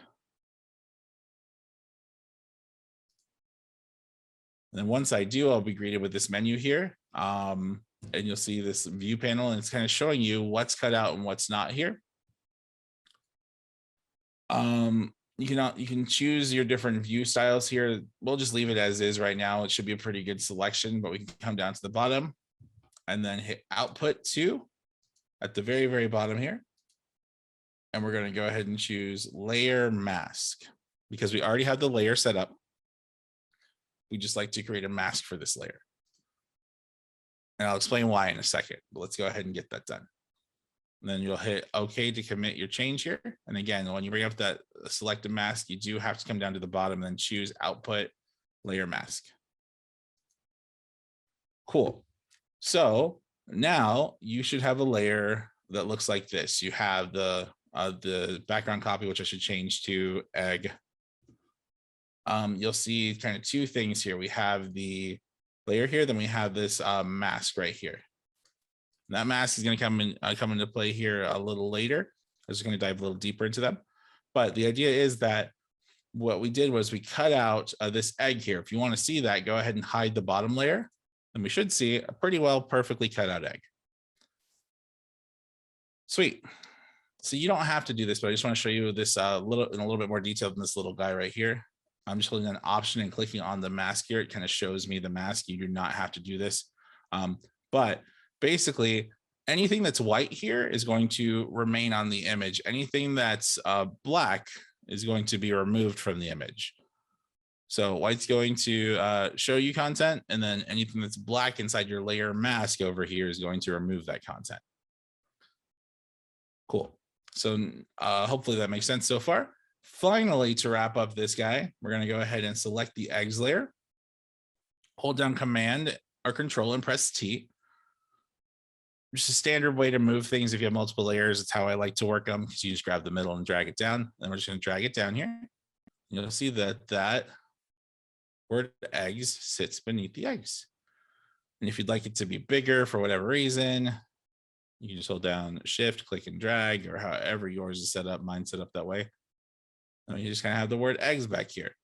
And then once I do, I'll be greeted with this menu here. And you'll see this view panel, and it's kind of showing you what's cut out and what's not here. you can choose your different view styles here. We'll just leave it as is right now. It should be a pretty good selection, but we can come down to the bottom and then hit output 2 at the very, very bottom here. And we're going to go ahead and choose layer mask because we already have the layer set up. We just like to create a mask for this layer. And I'll explain why in a second, but let's go ahead and get that done. And then you'll hit OK to commit your change here. And again, when you bring up that selected mask, you do have to come down to the bottom and then choose output layer mask. Cool. So now you should have a layer that looks like this. You have the background copy, which I should change to egg. You'll see kind of two things here. We have the layer here, then we have this mask right here. And that mask is going to come into play here a little later. I'm just going to dive a little deeper into them. But the idea is that what we did was we cut out this egg here. If you want to see that, go ahead and hide the bottom layer. And we should see a pretty well perfectly cut out egg. Sweet. So you don't have to do this, but I just want to show you this in a little bit more detail than this little guy right here. I'm just holding an option and clicking on the mask here. It kind of shows me the mask. You do not have to do this. But basically, anything that's white here is going to remain on the image. Anything that's black is going to be removed from the image. So white's going to show you content, and then anything that's black inside your layer mask over here is going to remove that content. Cool. So hopefully that makes sense so far. Finally, to wrap up this guy, we're going to go ahead and select the eggs layer, hold down Command or Control and press T. Just a standard way to move things. If you have multiple layers, it's how I like to work them, because you just grab the middle and drag it down. Then we're just going to drag it down here. You'll see that that word eggs sits beneath the eggs. And if you'd like it to be bigger for whatever reason, you can just hold down Shift, click and drag, or however yours is set up. Mine's set up that way. And you just kind of have the word eggs back here.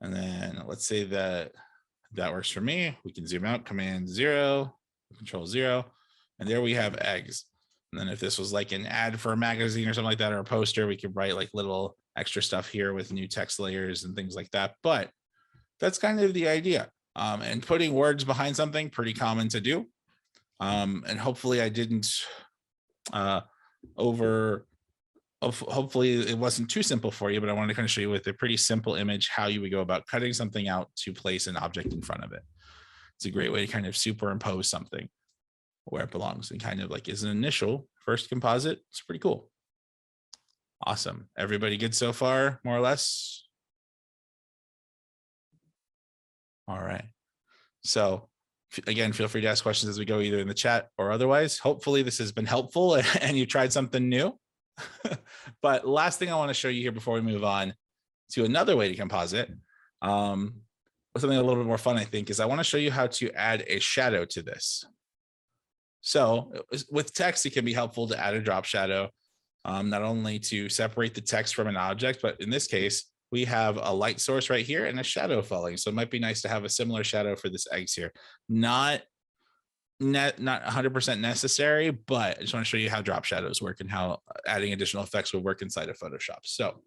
And then let's say that that works for me. We can zoom out, Command 0, Control 0, and there we have eggs. And then if this was like an ad for a magazine or something like that, or a poster, we could write like little extra stuff here with new text layers and things like that. But that's kind of the idea. And putting words behind something, pretty common to do. And hopefully I didn't hopefully it wasn't too simple for you, but I wanted to kind of show you with a pretty simple image how you would go about cutting something out to place an object in front of it. It's a great way to kind of superimpose something where it belongs and kind of like is an initial first composite. It's pretty cool. Awesome. Everybody good so far, more or less? All right. So again, feel free to ask questions as we go, either in the chat or otherwise. Hopefully this has been helpful and you tried something new. But last thing I want to show you here before we move on to another way to composite, something a little bit more fun, I think, is I want to show you how to add a shadow to this. So with text, it can be helpful to add a drop shadow, not only to separate the text from an object, but in this case, we have a light source right here and a shadow falling. So it might be nice to have a similar shadow for this eggs here. Not 100% necessary, but I just want to show you how drop shadows work and how adding additional effects will work inside of Photoshop. So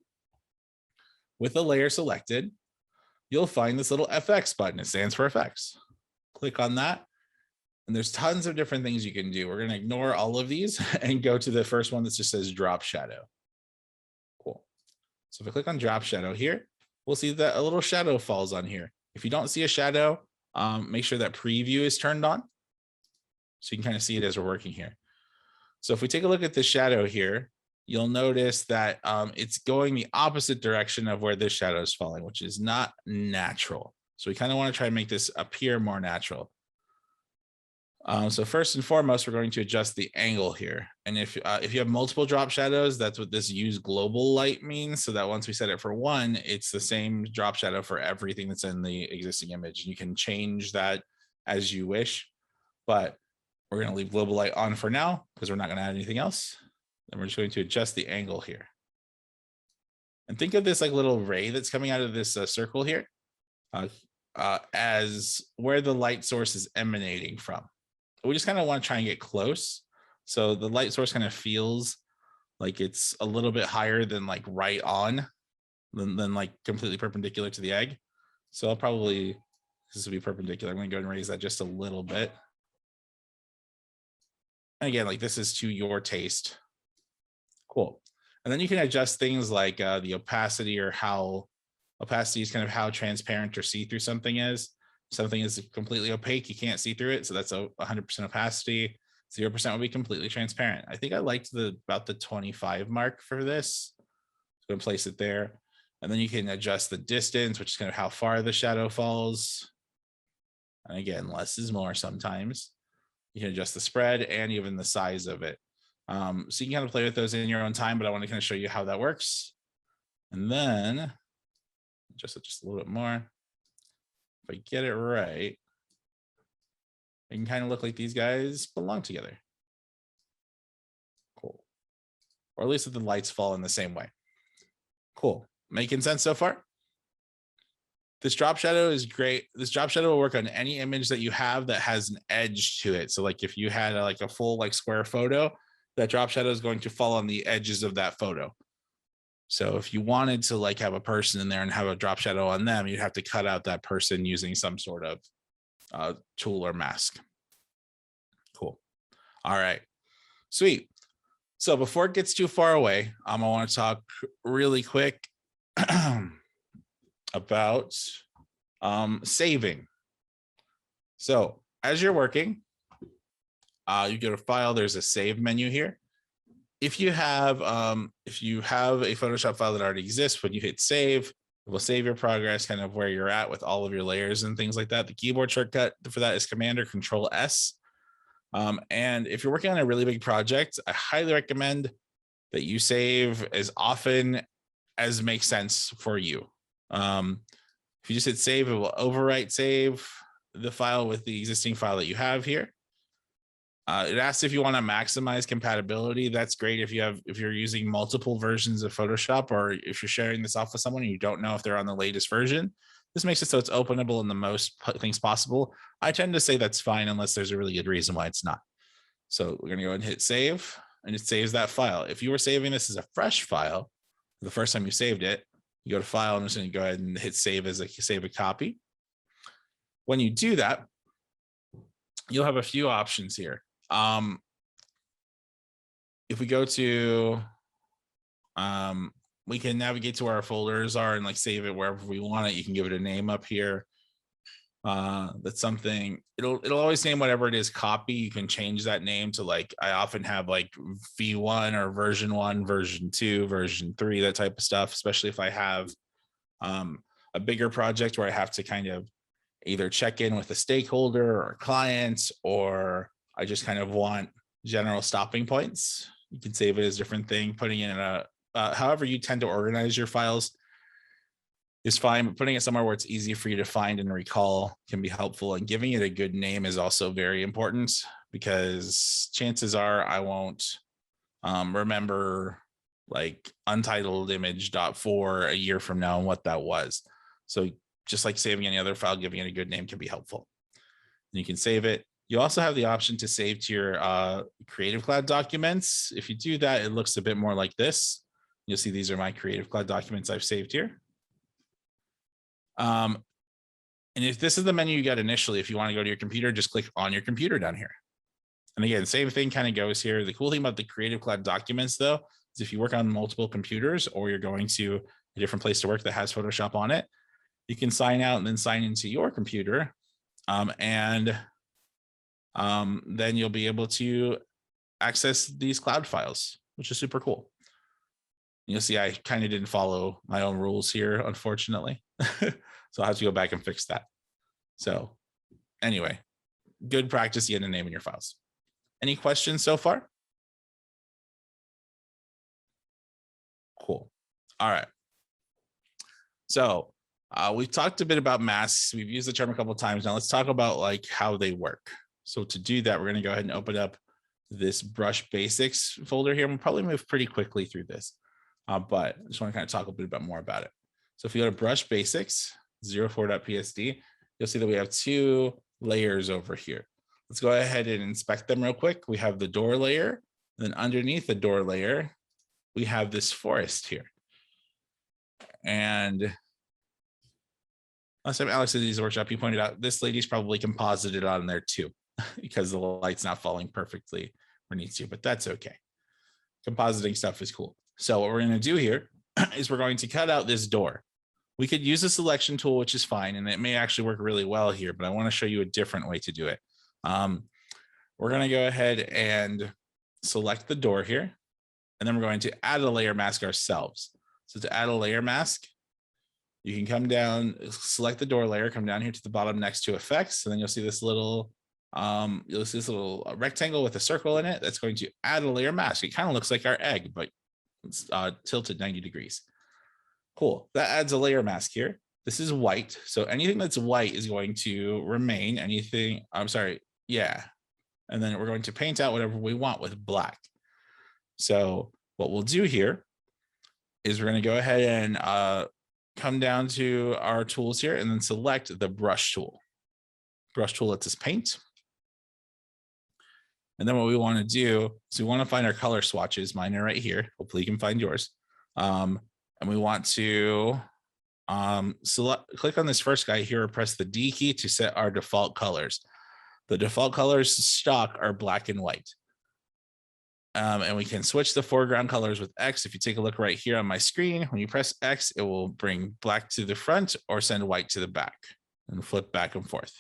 with the layer selected, you'll find this little FX button. It stands for effects. Click on that. And there's tons of different things you can do. We're going to ignore all of these and go to the first one that just says drop shadow. Cool. So if I click on drop shadow here, we'll see that a little shadow falls on here. If you don't see a shadow, make sure that preview is turned on, so you can kind of see it as we're working here. So if we take a look at the shadow here, you'll notice that it's going the opposite direction of where this shadow is falling, which is not natural. So we kind of want to try and make this appear more natural. So first and foremost, we're going to adjust the angle here. And if you have multiple drop shadows, that's what this use global light means. So that once we set it for one, it's the same drop shadow for everything that's in the existing image. You can change that as you wish, but we're going to leave global light on for now because we're not going to add anything else. Then we're just going to adjust the angle here. And think of this like little ray that's coming out of this circle here as where the light source is emanating from. We just kind of want to try and get close. So the light source kind of feels like it's a little bit higher than like right on. than like completely perpendicular to the egg. So I'll probably, this will be perpendicular. I'm going to go ahead and raise that just a little bit. And again, like this is to your taste. Cool. And then you can adjust things like the opacity, or how opacity is kind of how transparent or see-through something is. Something is completely opaque, you can't see through it. So that's a 100% opacity. 0% will be completely transparent. I think I liked about the 25 mark for this. So I'm gonna place it there. And then you can adjust the distance, which is kind of how far the shadow falls. And again, less is more sometimes. You can adjust the spread and even the size of it. So you can kind of play with those in your own time, but I want to kind of show you how that works. And then adjust it just a little bit more. If I get it right, it can kind of look like these guys belong together. Cool. Or at least if the lights fall in the same way. Cool. Making sense so far? This drop shadow is great. This drop shadow will work on any image that you have that has an edge to it. So like if you had like a full like square photo, that drop shadow is going to fall on the edges of that photo. So if you wanted to like have a person in there and have a drop shadow on them, you'd have to cut out that person using some sort of tool or mask. Cool. All right, sweet. So before it gets too far away, I want to talk really quick about saving. So as you're working, you go to File. There's a Save menu here. If you have a Photoshop file that already exists, when you hit Save, it will save your progress, kind of where you're at with all of your layers and things like that. The keyboard shortcut for that is Command or Control S. And if you're working on a really big project, I highly recommend that you save as often as makes sense for you. If you just hit save, it will overwrite save the file with the existing file that you have here. It asks if you want to maximize compatibility. That's great if you're using multiple versions of Photoshop, or if you're sharing this off with someone and you don't know if they're on the latest version. This makes it so it's openable in the most things possible. I tend to say that's fine unless there's a really good reason why it's not. So we're going to go ahead and hit save, and it saves that file. If you were saving this as a fresh file, the first time you saved it, you go to File, and I'm just going to go ahead and hit save as save a copy. When you do that, you'll have a few options here. If we go to, we can navigate to where our folders are and like save it wherever we want it. You can give it a name up here. That's something, it'll always name whatever it is copy. You can change that name to, like, I often have like V1 or version 1, version 2, version 3, that type of stuff, especially if I have a bigger project where I have to kind of either check in with a stakeholder or a client, or I just kind of want general stopping points. You can save it as a different thing. Putting it in a, however you tend to organize your files is fine, but putting it somewhere where it's easy for you to find and recall can be helpful. And giving it a good name is also very important, because chances are I won't remember like untitled image.4 a year from now and what that was. So just like saving any other file, giving it a good name can be helpful. You can save it. You also have the option to save to your Creative Cloud documents. If you do that, it looks a bit more like this. You'll see these are my Creative Cloud documents I've saved here. And if this is the menu you got initially, if you want to go to your computer, just click on your computer down here. And again, same thing kind of goes here. The cool thing about the Creative Cloud documents, though, is if you work on multiple computers, or you're going to a different place to work that has Photoshop on it, you can sign out and then sign into your computer. Then you'll be able to access these cloud files, which is super cool. You'll see I kind of didn't follow my own rules here, unfortunately. So I'll have to go back and fix that. So anyway, good practice getting a name in your files. Any questions so far? Cool. All right. So we've talked a bit about masks. We've used the term a couple of times. Now let's talk about like how they work. So to do that, we're going to go ahead and open up this Brush Basics folder here. We'll probably move pretty quickly through this, but I just want to kind of talk a bit more about it. So if you go to Brush Basics 04.psd, you'll see that we have 2 layers over here. Let's go ahead and inspect them real quick. We have the door layer, and then underneath the door layer, we have this forest here. And last time Alex did these workshop, he pointed out this lady's probably composited on there too, because the light's not falling perfectly where it needs to, but that's okay. Compositing stuff is cool. So what we're going to do here is we're going to cut out this door. We could use a selection tool, which is fine, and it may actually work really well here, but I want to show you a different way to do it. We're going to go ahead and select the door here, and then we're going to add a layer mask ourselves. So to add a layer mask, you can come down, select the door layer, come down here to the bottom next to effects, and then you'll see this little rectangle with a circle in it. That's going to add a layer mask. It kind of looks like our egg, but it's tilted 90 degrees. Cool. That adds a layer mask here. This is white. So anything that's white is going to remain. Anything, I'm sorry. Yeah. And then we're going to paint out whatever we want with black. So what we'll do here is we're going to go ahead and come down to our tools here and then select the brush tool. Brush tool lets us paint. And then what we want to do is we want to find our color swatches. Mine are right here. Hopefully you can find yours. And we want to click on this first guy here, or press the D key to set our default colors. The default colors stock are black and white. And we can switch the foreground colors with X. If you take a look right here on my screen, when you press X, it will bring black to the front or send white to the back and flip back and forth.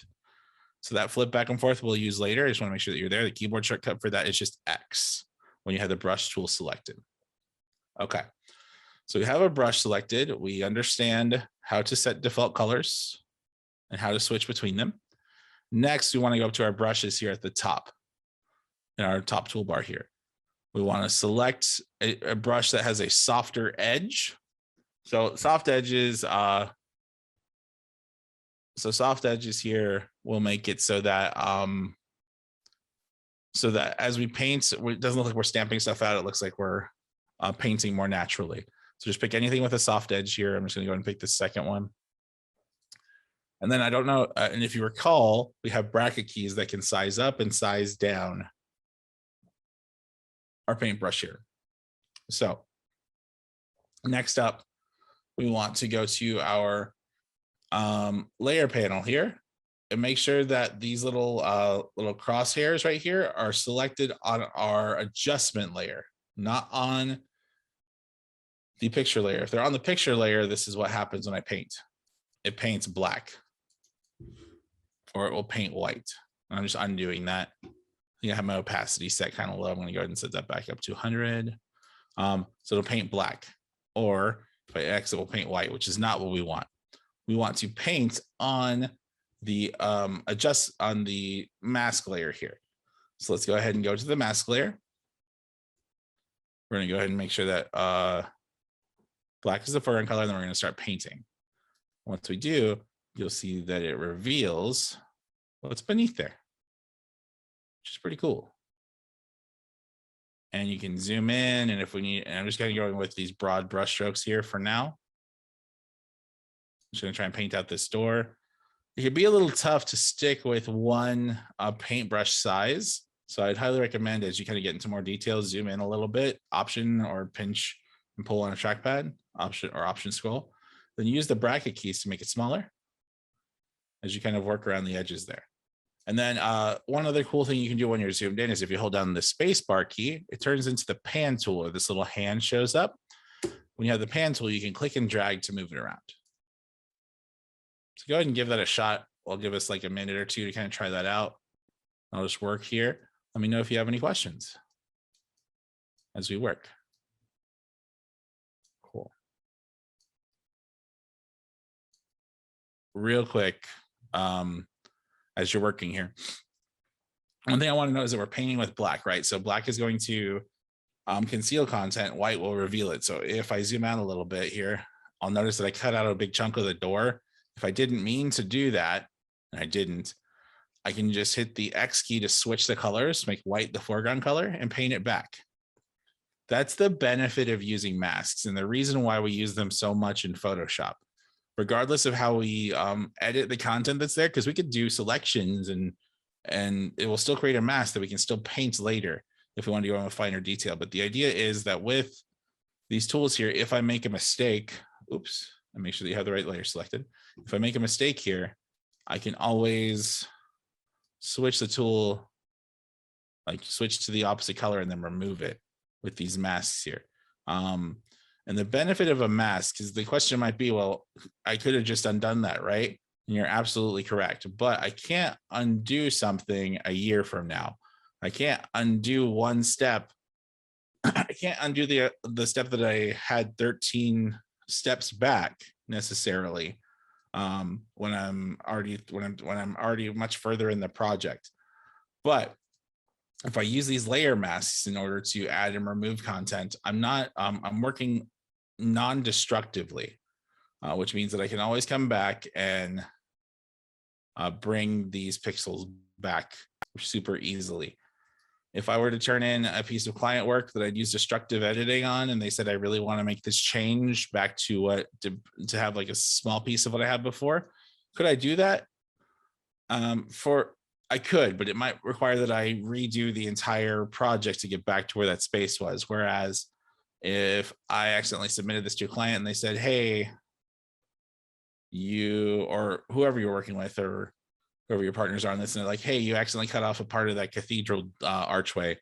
So that flip back and forth we'll use later. I just want to make sure that you're there. The keyboard shortcut for that is just X when you have the brush tool selected. Okay. So we have a brush selected. We understand how to set default colors and how to switch between them. Next, we want to go up to our brushes here at the top in our top toolbar here. We want to select a brush that has a softer edge. So soft edges, here will make it so that as we paint, it doesn't look like we're stamping stuff out. It looks like we're painting more naturally. So just pick anything with a soft edge here. I'm just going to go ahead and pick the second one. And then I don't know, and if you recall, we have bracket keys that can size up and size down our paintbrush here. So next up, we want to go to our layer panel here and make sure that these little crosshairs right here are selected on our adjustment layer, not on the picture layer. If they're on the picture layer, this is what happens when I paint. It paints black, or it will paint white. I'm just undoing that. I think I have my opacity set kind of low. I'm going to go ahead and set that back up to 100. So it'll paint black, or if I X, it will paint white, which is not what we want. We want to paint on the on the mask layer here. So let's go ahead and go to the mask layer. We're going to go ahead and make sure that black is the foreground color, and then we're going to start painting. Once we do, you'll see that it reveals what's beneath there, which is pretty cool. And you can zoom in, and if we need, and I'm just going to go with these broad brush strokes here for now. I'm just going to try and paint out this door. It could be a little tough to stick with one paintbrush size. So I'd highly recommend, as you kind of get into more details, zoom in a little bit, option or pinch and pull on a trackpad, option scroll. Then use the bracket keys to make it smaller as you kind of work around the edges there. And then one other cool thing you can do when you're zoomed in is if you hold down the space bar key, it turns into the pan tool, or this little hand shows up. When you have the pan tool, you can click and drag to move it around. So go ahead and give that a shot. I'll give us like a minute or two to kind of try that out. I'll just work here. Let me know if you have any questions as we work. Cool. Real quick, as you're working here, one thing I want to know is that we're painting with black, right? So black is going to conceal content, white will reveal it. So if I zoom out a little bit here, I'll notice that I cut out a big chunk of the door. If I didn't mean to do that, and I didn't, I can just hit the X key to switch the colors, make white the foreground color, and paint it back. That's the benefit of using masks, and the reason why we use them so much in Photoshop, regardless of how we edit the content that's there, because we could do selections and it will still create a mask that we can still paint later if we want to go in with finer detail. But the idea is that with these tools here, if I make a mistake, oops, and make sure that you have the right layer selected. If I make a mistake here, I can always switch the tool, like switch to the opposite color and then remove it with these masks here. And the benefit of a mask is the question might be, well, I could have just undone that, right? And you're absolutely correct, but I can't undo something a year from now. I can't undo one step. I can't undo the step that I had 13 steps back necessarily when I'm already much further in the project. But if I use these layer masks in order to add and remove content, I'm working non-destructively, which means that I can always come back and bring these pixels back super easily. If I were to turn in a piece of client work that I'd use destructive editing on, and they said, I really want to make this change back to what to have like a small piece of what I had before, could I do that? I could, but it might require that I redo the entire project to get back to where that space was. Whereas if I accidentally submitted this to a client and they said, hey, you or whoever you're working with or whoever your partners are on this, and they're like, hey, you accidentally cut off a part of that cathedral archway,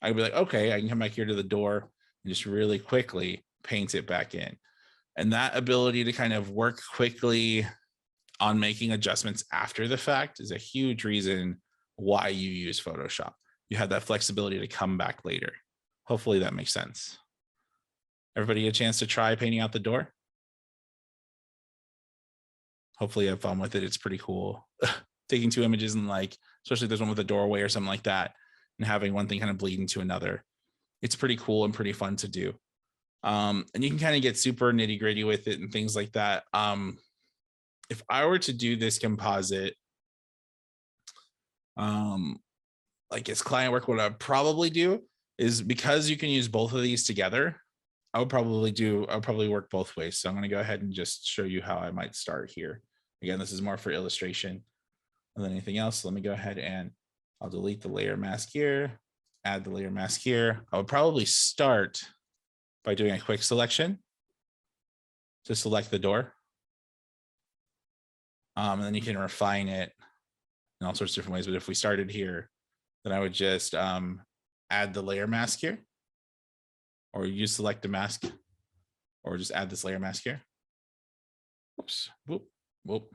I'd be like, okay, I can come back here to the door and just really quickly paint it back in. And that ability to kind of work quickly on making adjustments after the fact is a huge reason why you use Photoshop. You have that flexibility to come back later. Hopefully that makes sense. Everybody get a chance to try painting out the door? Hopefully you have fun with it. It's pretty cool. Taking two images and like, especially if there's one with a doorway or something like that, and having one thing kind of bleed into another. It's pretty cool and pretty fun to do. And you can kind of get super nitty gritty with it and things like that. If I were to do this composite, like as client work, what I'd probably do is, because you can use both of these together, I would probably work both ways. So I'm going to go ahead and just show you how I might start here. Again, this is more for illustration than anything else. Let me go ahead and I'll delete the layer mask here, add the layer mask here. I would probably start by doing a quick selection to select the door. And then you can refine it in all sorts of different ways. But if we started here, then I would just add the layer mask here, or you select the mask, or just add this layer mask here. Whoops, whoop, whoop,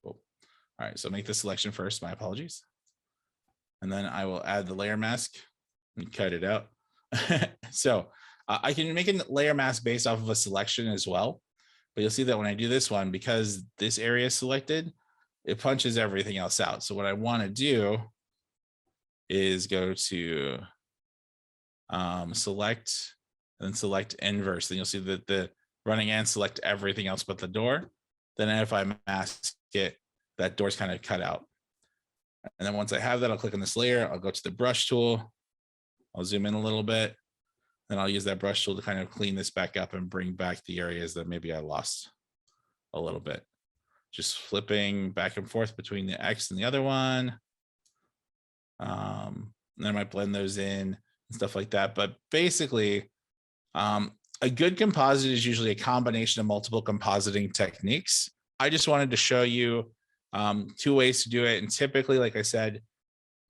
whoop. All right, so make the selection first, my apologies. And then I will add the layer mask and cut it out. So I can make a layer mask based off of a selection as well. But you'll see that when I do this one, because this area is selected, it punches everything else out. So what I want to do is go to select and then select inverse. Then you'll see that the running and select everything else but the door. Then if I mask it, that door's kind of cut out. And then once I have that, I'll click on this layer. I'll go to the brush tool. I'll zoom in a little bit. Then I'll use that brush tool to kind of clean this back up and bring back the areas that maybe I lost a little bit. Just flipping back and forth between the X and the other one. And then I might blend those in and stuff like that. But basically, a good composite is usually a combination of multiple compositing techniques. I just wanted to show you two ways to do it. And typically, like I said,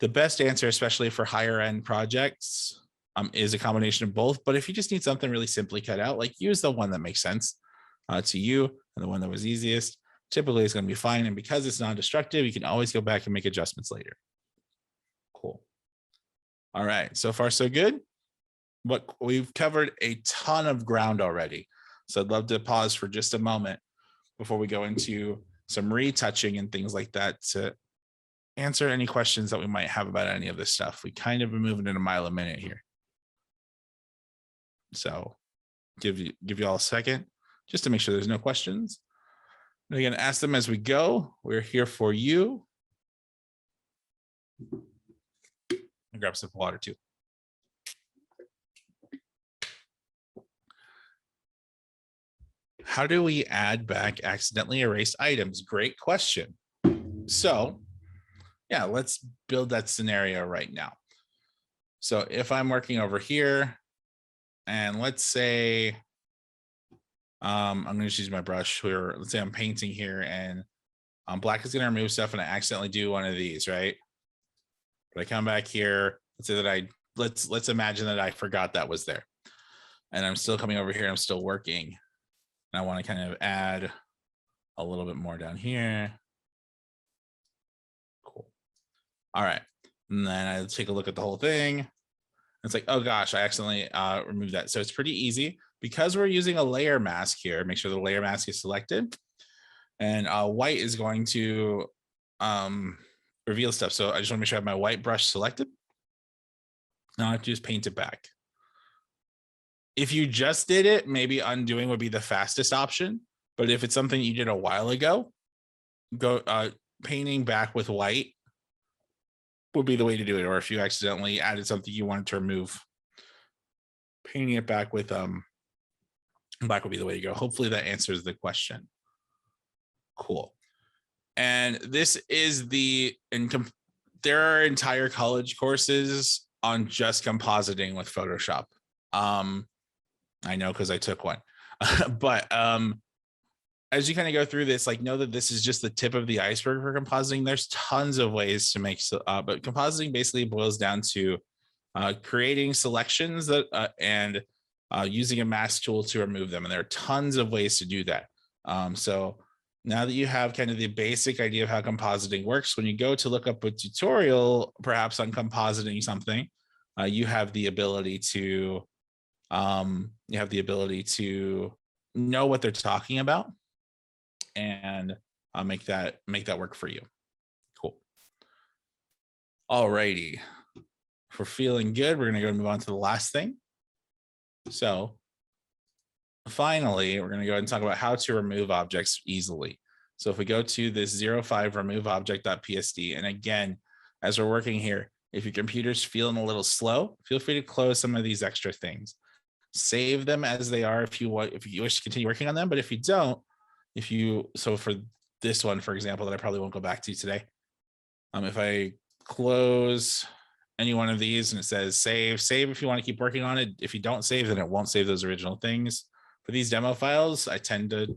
the best answer, especially for higher end projects, is a combination of both. But if you just need something really simply cut out, like use the one that makes sense to you and the one that was easiest. Typically, it's going to be fine. And because it's non-destructive, you can always go back and make adjustments later. Cool. All right. So far, so good. But we've covered a ton of ground already. So I'd love to pause for just a moment before we go into some retouching and things like that to answer any questions that we might have about any of this stuff. We kind of been moving at a mile a minute here. So give you all a second just to make sure there's no questions. And again, ask them as we go. We're here for you. And grab some water too. How do we add back accidentally erased items? Great question. So yeah, let's build that scenario right now. So if I'm working over here, and let's say I'm going to just use my brush here. Let's say I'm painting here, and black is going to remove stuff, and I accidentally do one of these, right? But I come back here. Let's say that let's imagine that I forgot that was there, and I'm still coming over here. I'm still working, and I want to kind of add a little bit more down here. Cool. All right, and then I take a look at the whole thing. It's like, oh gosh, I accidentally removed that. So it's pretty easy because we're using a layer mask here. Make sure the layer mask is selected, and white is going to reveal stuff. So I just want to make sure I have my white brush selected. Now I have to just paint it back. If you just did it, maybe undoing would be the fastest option. But if it's something you did a while ago, go painting back with white would be the way to do it. Or if you accidentally added something you wanted to remove, painting it back with black would be the way to go. Hopefully that answers the question. Cool. And this is there are entire college courses on just compositing with Photoshop. I know because I took one. But as you kind of go through this, like, know that this is just the tip of the iceberg for compositing. There's tons of ways to make, but compositing basically boils down to creating selections that and using a mask tool to remove them. And there are tons of ways to do that. So now that you have kind of the basic idea of how compositing works, when you go to look up a tutorial, perhaps on compositing something, you have the ability to know what they're talking about and make that work for you. Cool. All righty. If we're feeling good, we're going to go and move on to the last thing. So finally, we're going to go ahead and talk about how to remove objects easily. So if we go to this 05 remove object.psd, and again, as we're working here, if your computer's feeling a little slow, feel free to close some of these extra things. Save them as they are if you wish to continue working on them. But if you don't, so for this one, for example, that I probably won't go back to today, if I close any one of these and it says save if you want to keep working on it. If you don't save, then it won't save those original things. For these demo files, I tend to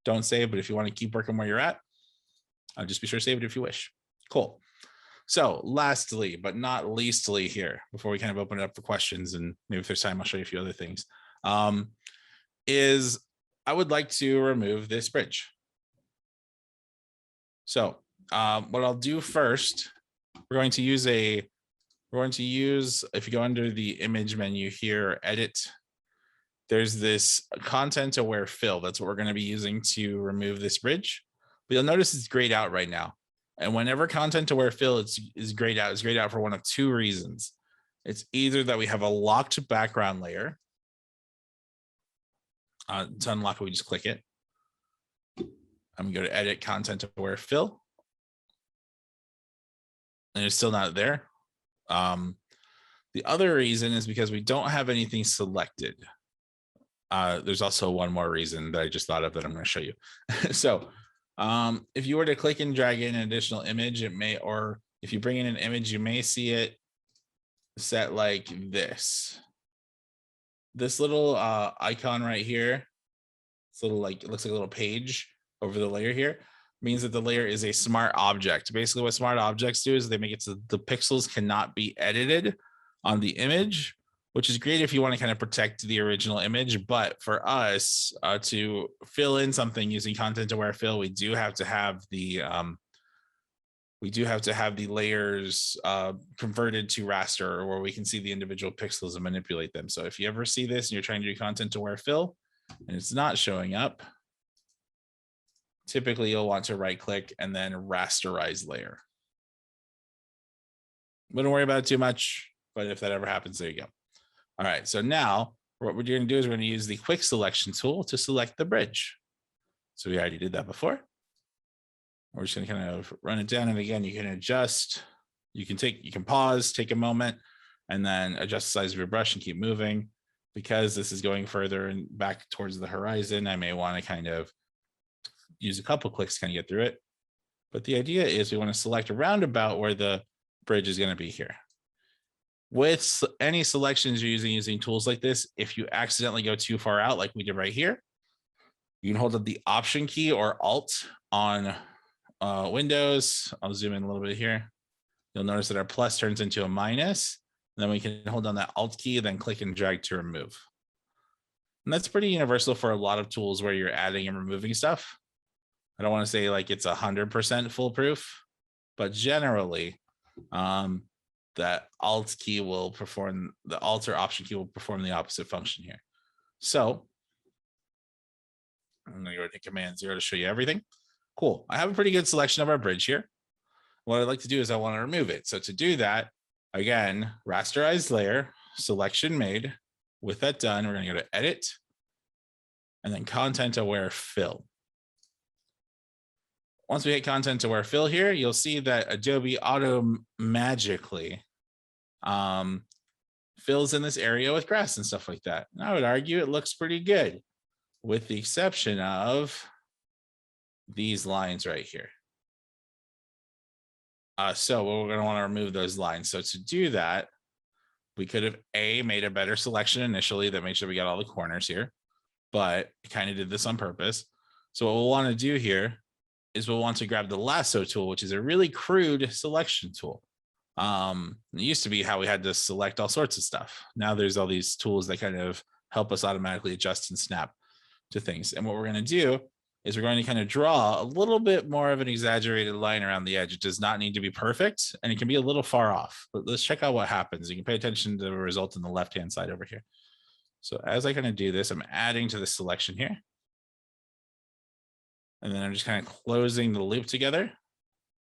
don't save, but if you want to keep working where you're at, just be sure to save it if you wish. Cool. So lastly, but not leastly here, before we kind of open it up for questions, and maybe if there's time, I'll show you a few other things, is I would like to remove this bridge. So what I'll do first, we're going to use, if you go under the image menu here, edit, there's this content aware fill. That's what we're going to be using to remove this bridge. But you'll notice it's grayed out right now. And whenever content aware fill is grayed out, it's grayed out for one of two reasons. It's either that we have a locked background layer. To unlock it, we just click it. I'm going to go to edit content aware fill. And it's still not there. The other reason is because we don't have anything selected. There's also one more reason that I just thought of that I'm going to show you. So if you were to click and drag in an additional image, it may, or if you bring in an image, you may see it set like this. This little icon right here, it's little, like, it looks like a little page over the layer here, means that the layer is a smart object. Basically what smart objects do is they make it so the pixels cannot be edited on the image, which is great if you want to kind of protect the original image. But for us to fill in something using content aware fill, we do have to have the layers converted to raster, where we can see the individual pixels and manipulate them. So if you ever see this and you're trying to do content aware fill and it's not showing up, typically you'll want to right click and then rasterize layer. Wouldn't worry about it too much, but if that ever happens, there you go. All right, so now what we're going to do is we're going to use the quick selection tool to select the bridge. So we already did that before. We're just going to kind of run it down, and again, you can adjust. You can pause, take a moment, and then adjust the size of your brush and keep moving. Because this is going further and back towards the horizon, I may want to kind of use a couple clicks to kind of get through it. But the idea is we want to select around about where the bridge is going to be here. With any selections you're using tools like this, if you accidentally go too far out, like we did right here, You can hold up the Option key or Alt on Windows. I'll zoom in a little bit here. You'll notice that our plus turns into a minus. And then we can hold on that Alt key, then click and drag to remove. And that's pretty universal for a lot of tools where you're adding and removing stuff. I don't want to say like it's 100% foolproof, but generally, that Alt key will perform, the Alt or Option key will perform the opposite function here. So I'm going to go to Command 0 to show you everything. Cool. I have a pretty good selection of our bridge here. What I'd like to do is I want to remove it. So to do that, again, rasterized layer, selection made. With that done, we're going to go to Edit and then Content Aware Fill. Once we hit Content Aware Fill here, you'll see that Adobe magically fills in this area with grass and stuff like that. And I would argue it looks pretty good, with the exception of these lines right here. So we're going to want to remove those lines. So to do that, we could have made a better selection initially that made sure we got all the corners here, but kind of did this on purpose. So what we'll want to do here is we'll want to grab the Lasso tool, which is a really crude selection tool. It used to be how we had to select all sorts of stuff. Now there's all these tools that kind of help us automatically adjust and snap to things. And what we're going to do is we're going to kind of draw a little bit more of an exaggerated line around the edge. It does not need to be perfect, and it can be a little far off, but let's check out what happens. You can pay attention to the result on the left-hand side over here. So as I kind of do this, I'm adding to the selection here. And then I'm just kind of closing the loop together,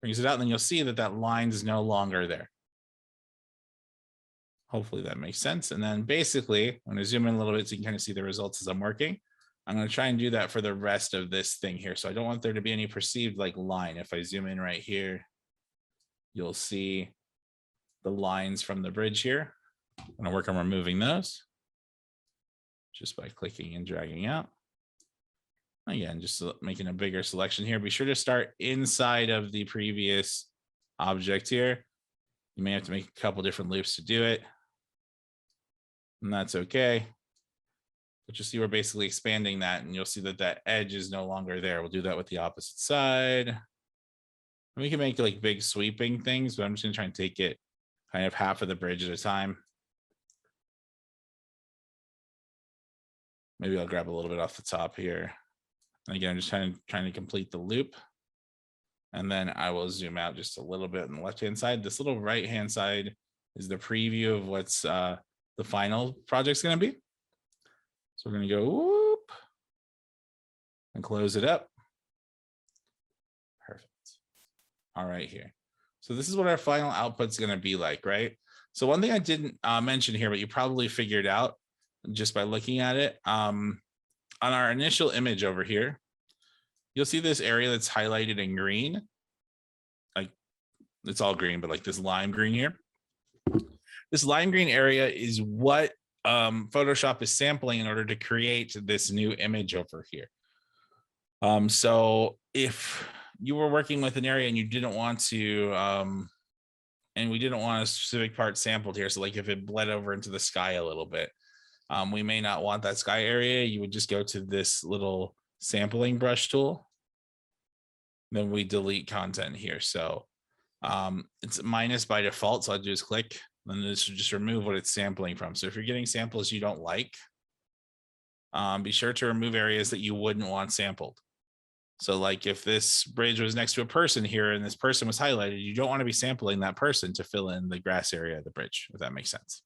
brings it out, and then you'll see that that line is no longer there. Hopefully that makes sense. And then basically, I'm going to zoom in a little bit so you can kind of see the results as I'm working. I'm going to try and do that for the rest of this thing here. So I don't want there to be any perceived like line. If I zoom in right here, you'll see the lines from the bridge here. I'm going to work on removing those just by clicking and dragging out. Again, just making a bigger selection here. Be sure to start inside of the previous object here. You may have to make a couple different loops to do it, and that's okay. But you'll see we're basically expanding that, and you'll see that that edge is no longer there. We'll do that with the opposite side. And we can make like big sweeping things, but I'm just going to try and take it kind of half of the bridge at a time. Maybe I'll grab a little bit off the top here. And again, I'm just trying to complete the loop. And then I will zoom out just a little bit on the left-hand side. This little right-hand side is the preview of what's the final project's going to be. So we're going to go whoop and close it up. Perfect. All right here. So this is what our final output's going to be like, right? So one thing I didn't mention here, but you probably figured out just by looking at it, on our initial image over here, you'll see this area that's highlighted in green. Like it's all green, but like this lime green here. This lime green area is what Photoshop is sampling in order to create this new image over here. So if you were working with an area and you didn't want to, and we didn't want a specific part sampled here, so like if it bled over into the sky a little bit, we may not want that sky area. You would just go to this little sampling brush tool. Then we delete content here. So it's minus by default. So I'll just click, and this will just remove what it's sampling from. So if you're getting samples you don't like, be sure to remove areas that you wouldn't want sampled. So like if this bridge was next to a person here and this person was highlighted, you don't want to be sampling that person to fill in the grass area of the bridge, if that makes sense.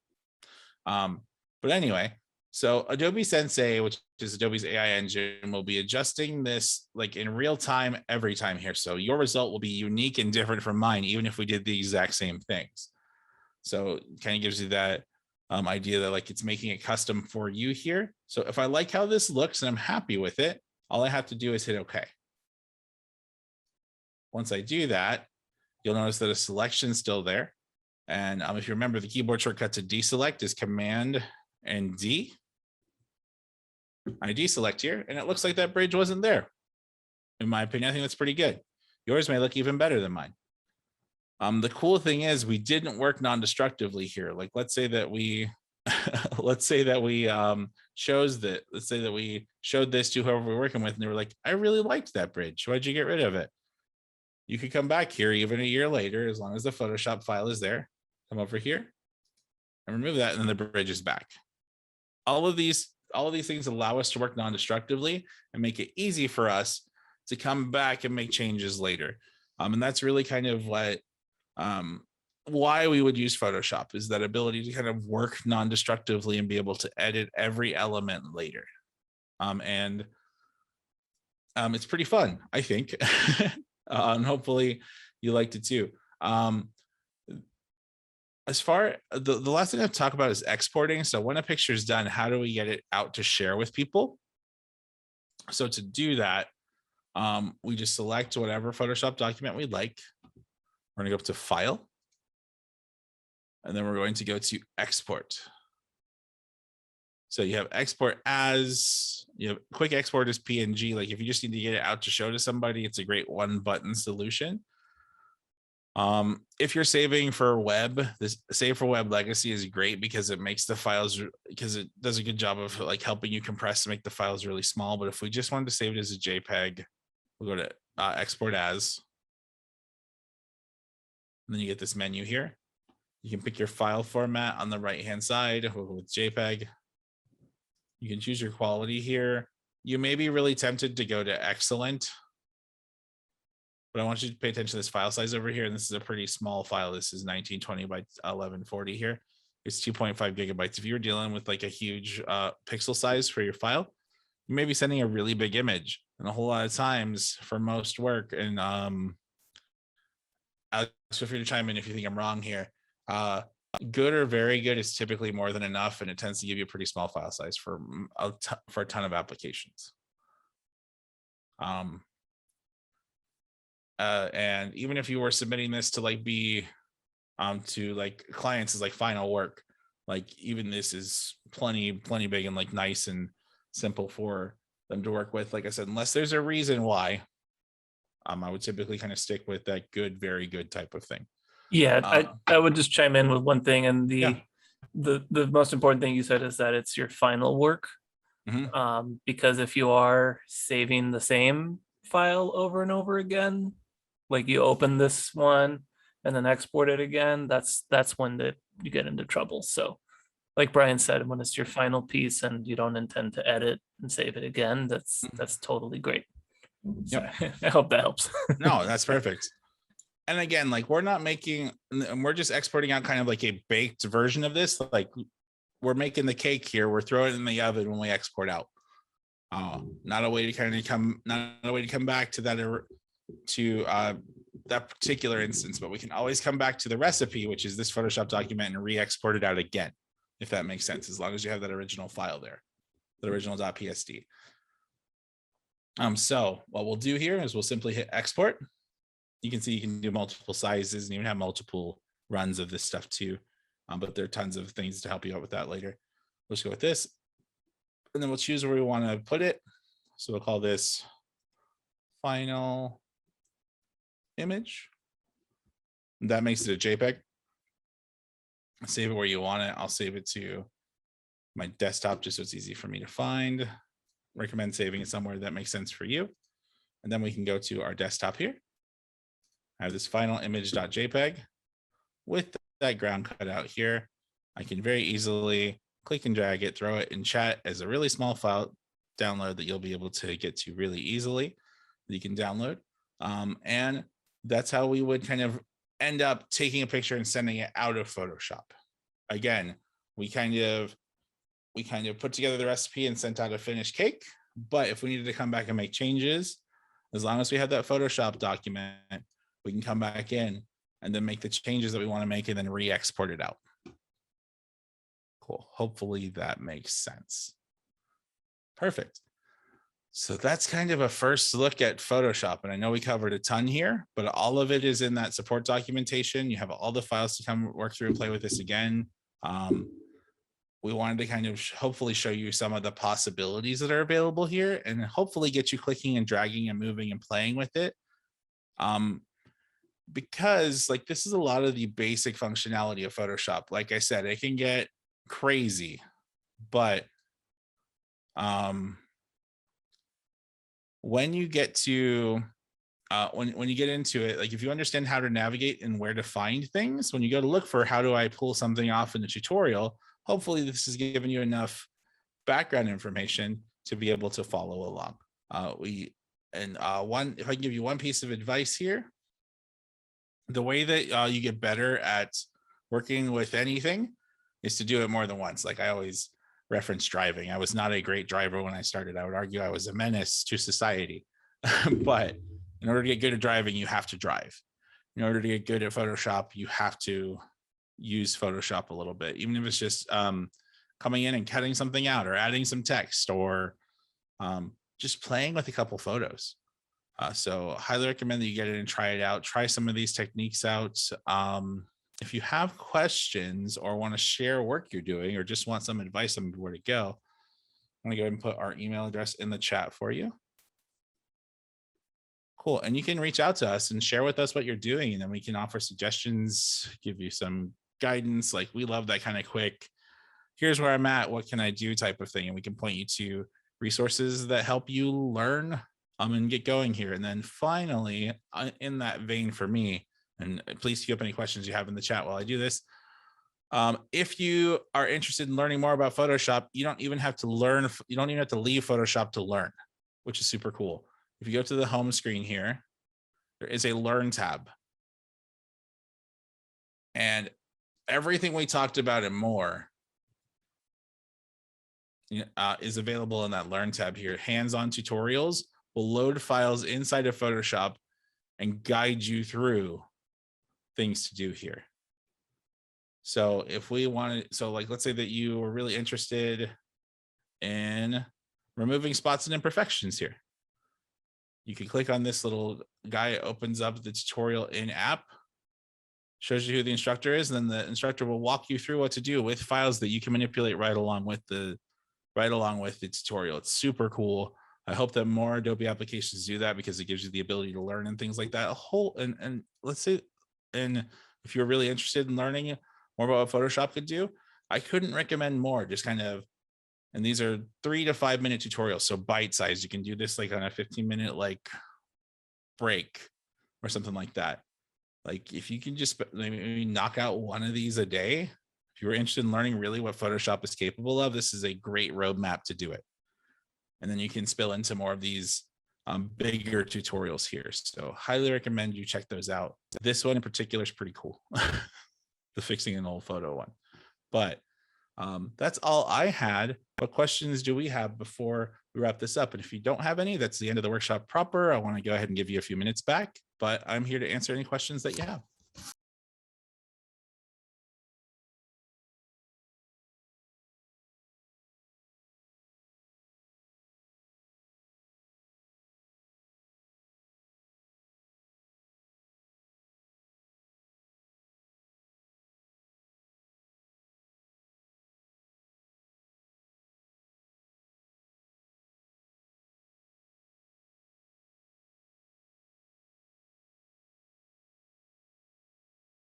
But anyway, so Adobe Sensei, which is Adobe's AI engine, will be adjusting this like in real time every time here. So your result will be unique and different from mine, even if we did the exact same things. So it kind of gives you that idea that like it's making it custom for you here. So if I like how this looks and I'm happy with it, all I have to do is hit OK. Once I do that, you'll notice that a selection is still there. And if you remember, the keyboard shortcut to deselect is Command and D. I deselect here, and it looks like that bridge wasn't there. In my opinion, I think that's pretty good. Yours may look even better than mine. The cool thing is we didn't work non-destructively here. Like, let's say that we let's say that we let's say that we showed this to whoever we're working with and they were like, I really liked that bridge. Why'd you get rid of it? You could come back here even a year later, as long as the Photoshop file is there. Come over here and remove that, and then the bridge is back. All of these things allow us to work non-destructively and make it easy for us to come back and make changes later. And that's really kind of what why we would use Photoshop, is that ability to kind of work non-destructively and be able to edit every element later. And it's pretty fun, I think. And hopefully you liked it too. As far the last thing I'll talk about is exporting. So when a picture is done, how do we get it out to share with people? So to do that, we just select whatever Photoshop document we'd like. We're going to go up to File, and then we're going to go to Export. So you have export as, quick export as PNG. Like if you just need to get it out to show to somebody, it's a great one button solution. If you're saving for web, this save for web legacy is great because it makes the files, because it does a good job of like helping you compress to make the files really small. But if we just wanted to save it as a JPEG, we'll go to export as, and then you get this menu here. You can pick your file format on the right hand side. We'll go with JPEG. You can choose your quality here. You may be really tempted to go to excellent, but I want you to pay attention to this file size over here. And this is a pretty small file. This is 1920 by 1140 here. It's 2.5 gigabytes. If you were dealing with like a huge pixel size for your file, you may be sending a really big image. And a whole lot of times for most work, and Alex, feel free to chime in if you think I'm wrong here. Good or very good is typically more than enough, and it tends to give you a pretty small file size for a ton of applications. And even if you were submitting this to like be to like clients as like final work, like even this is plenty big and like nice and simple for them to work with. Like I said, unless there's a reason why, I would typically kind of stick with that good, very good type of thing. Yeah, I would just chime in with one thing, and Yeah. the most important thing you said is that it's your final work. Because if you are saving the same file over and over again, like you open this one and then export it again, that's when you get into trouble. So like Brian said, when it's your final piece and you don't intend to edit and save it again, that's totally great. So, yep. I hope that helps. No, that's perfect. And again, like we're not making, we're just exporting out kind of like a baked version of this. Like we're making the cake here. We're throwing it in the oven when we export out. Not a way to kind of come back to that that particular instance, but we can always come back to the recipe, which is this Photoshop document, and re-export it out again, if that makes sense, as long as you have that original file there, the original .psd. So what we'll do here is we'll simply hit export. You can see you can do multiple sizes and even have multiple runs of this stuff too. But there are tons of things to help you out with that later. We'll just go with this, and then we'll choose where we want to put it. So we'll call this final image. And that makes it a JPEG. Save it where you want it. I'll save it to my desktop just so it's easy for me to find. Recommend saving it somewhere that makes sense for you. And then we can go to our desktop here. I have this final image.jpg with that ground cut out here. I can very easily click and drag it, throw it in chat as a really small file download that you'll be able to get to really easily. That you can download. And that's how we would kind of end up taking a picture and sending it out of Photoshop. Again, we kind of put together the recipe and sent out a finished cake. But if we needed to come back and make changes, as long as we have that Photoshop document, we can come back in and then make the changes that we want to make and then re-export it out. Cool. Hopefully that makes sense. Perfect. So that's kind of a first look at Photoshop. And I know we covered a ton here, but all of it is in that support documentation. You have all the files to come work through and play with this again. We wanted to kind of hopefully show you some of the possibilities that are available here and hopefully get you clicking and dragging and moving and playing with it. Because like this is a lot of the basic functionality of Photoshop. Like I said, it can get crazy, but when you get to when you get into it, like if you understand how to navigate and where to find things, when you go to look for how do I pull something off in a tutorial, hopefully this has given you enough background information to be able to follow along. If I can give you one piece of advice here, the way that you get better at working with anything is to do it more than once. Like I always reference driving. I was not a great driver when I started. I would argue I was a menace to society. But in order to get good at driving, you have to drive. In order to get good at Photoshop, you have to use Photoshop a little bit, even if it's just coming in and cutting something out or adding some text or just playing with a couple photos. So highly recommend that you get it and try it out. Try some of these techniques out. If you have questions or want to share work you're doing or just want some advice on where to go, I'm going to go ahead and put our email address in the chat for you. Cool. And you can reach out to us and share with us what you're doing, and then we can offer suggestions, give you some guidance. Like we love that kind of quick, here's where I'm at, what can I do type of thing. And we can point you to resources that help you learn and get going here. And then finally, in that vein for me, and please queue up any questions you have in the chat while I do this. If you are interested in learning more about Photoshop, you don't even have to learn, you don't even have to leave Photoshop to learn, which is super cool. If you go to the home screen here, there is a Learn tab. And everything we talked about and more is available in that Learn tab here. Hands-on tutorials will load files inside of Photoshop and guide you through things to do here. So if we wanted, so like, let's say that you were really interested in removing spots and imperfections here. You can click on this little guy, it opens up the tutorial in app, shows you who the instructor is, and then the instructor will walk you through what to do with files that you can manipulate right along with the tutorial. It's super cool. I hope that more Adobe applications do that because it gives you the ability to learn and things like that. And let's say, and if you're really interested in learning more about what Photoshop could do, I couldn't recommend more. Just kind of, and these are 3 to 5 minute tutorials, so bite size. You can do this like on a 15-minute like break or something like that. Like if you can just maybe knock out one of these a day, if you're interested in learning really what Photoshop is capable of, this is a great roadmap to do it. And then you can spill into more of these bigger tutorials here. So highly recommend you check those out. This one in particular is pretty cool. The fixing an old photo one. But that's all I had. What questions do we have before we wrap this up? And if you don't have any, that's the end of the workshop proper. I want to go ahead and give you a few minutes back, but I'm here to answer any questions that you have.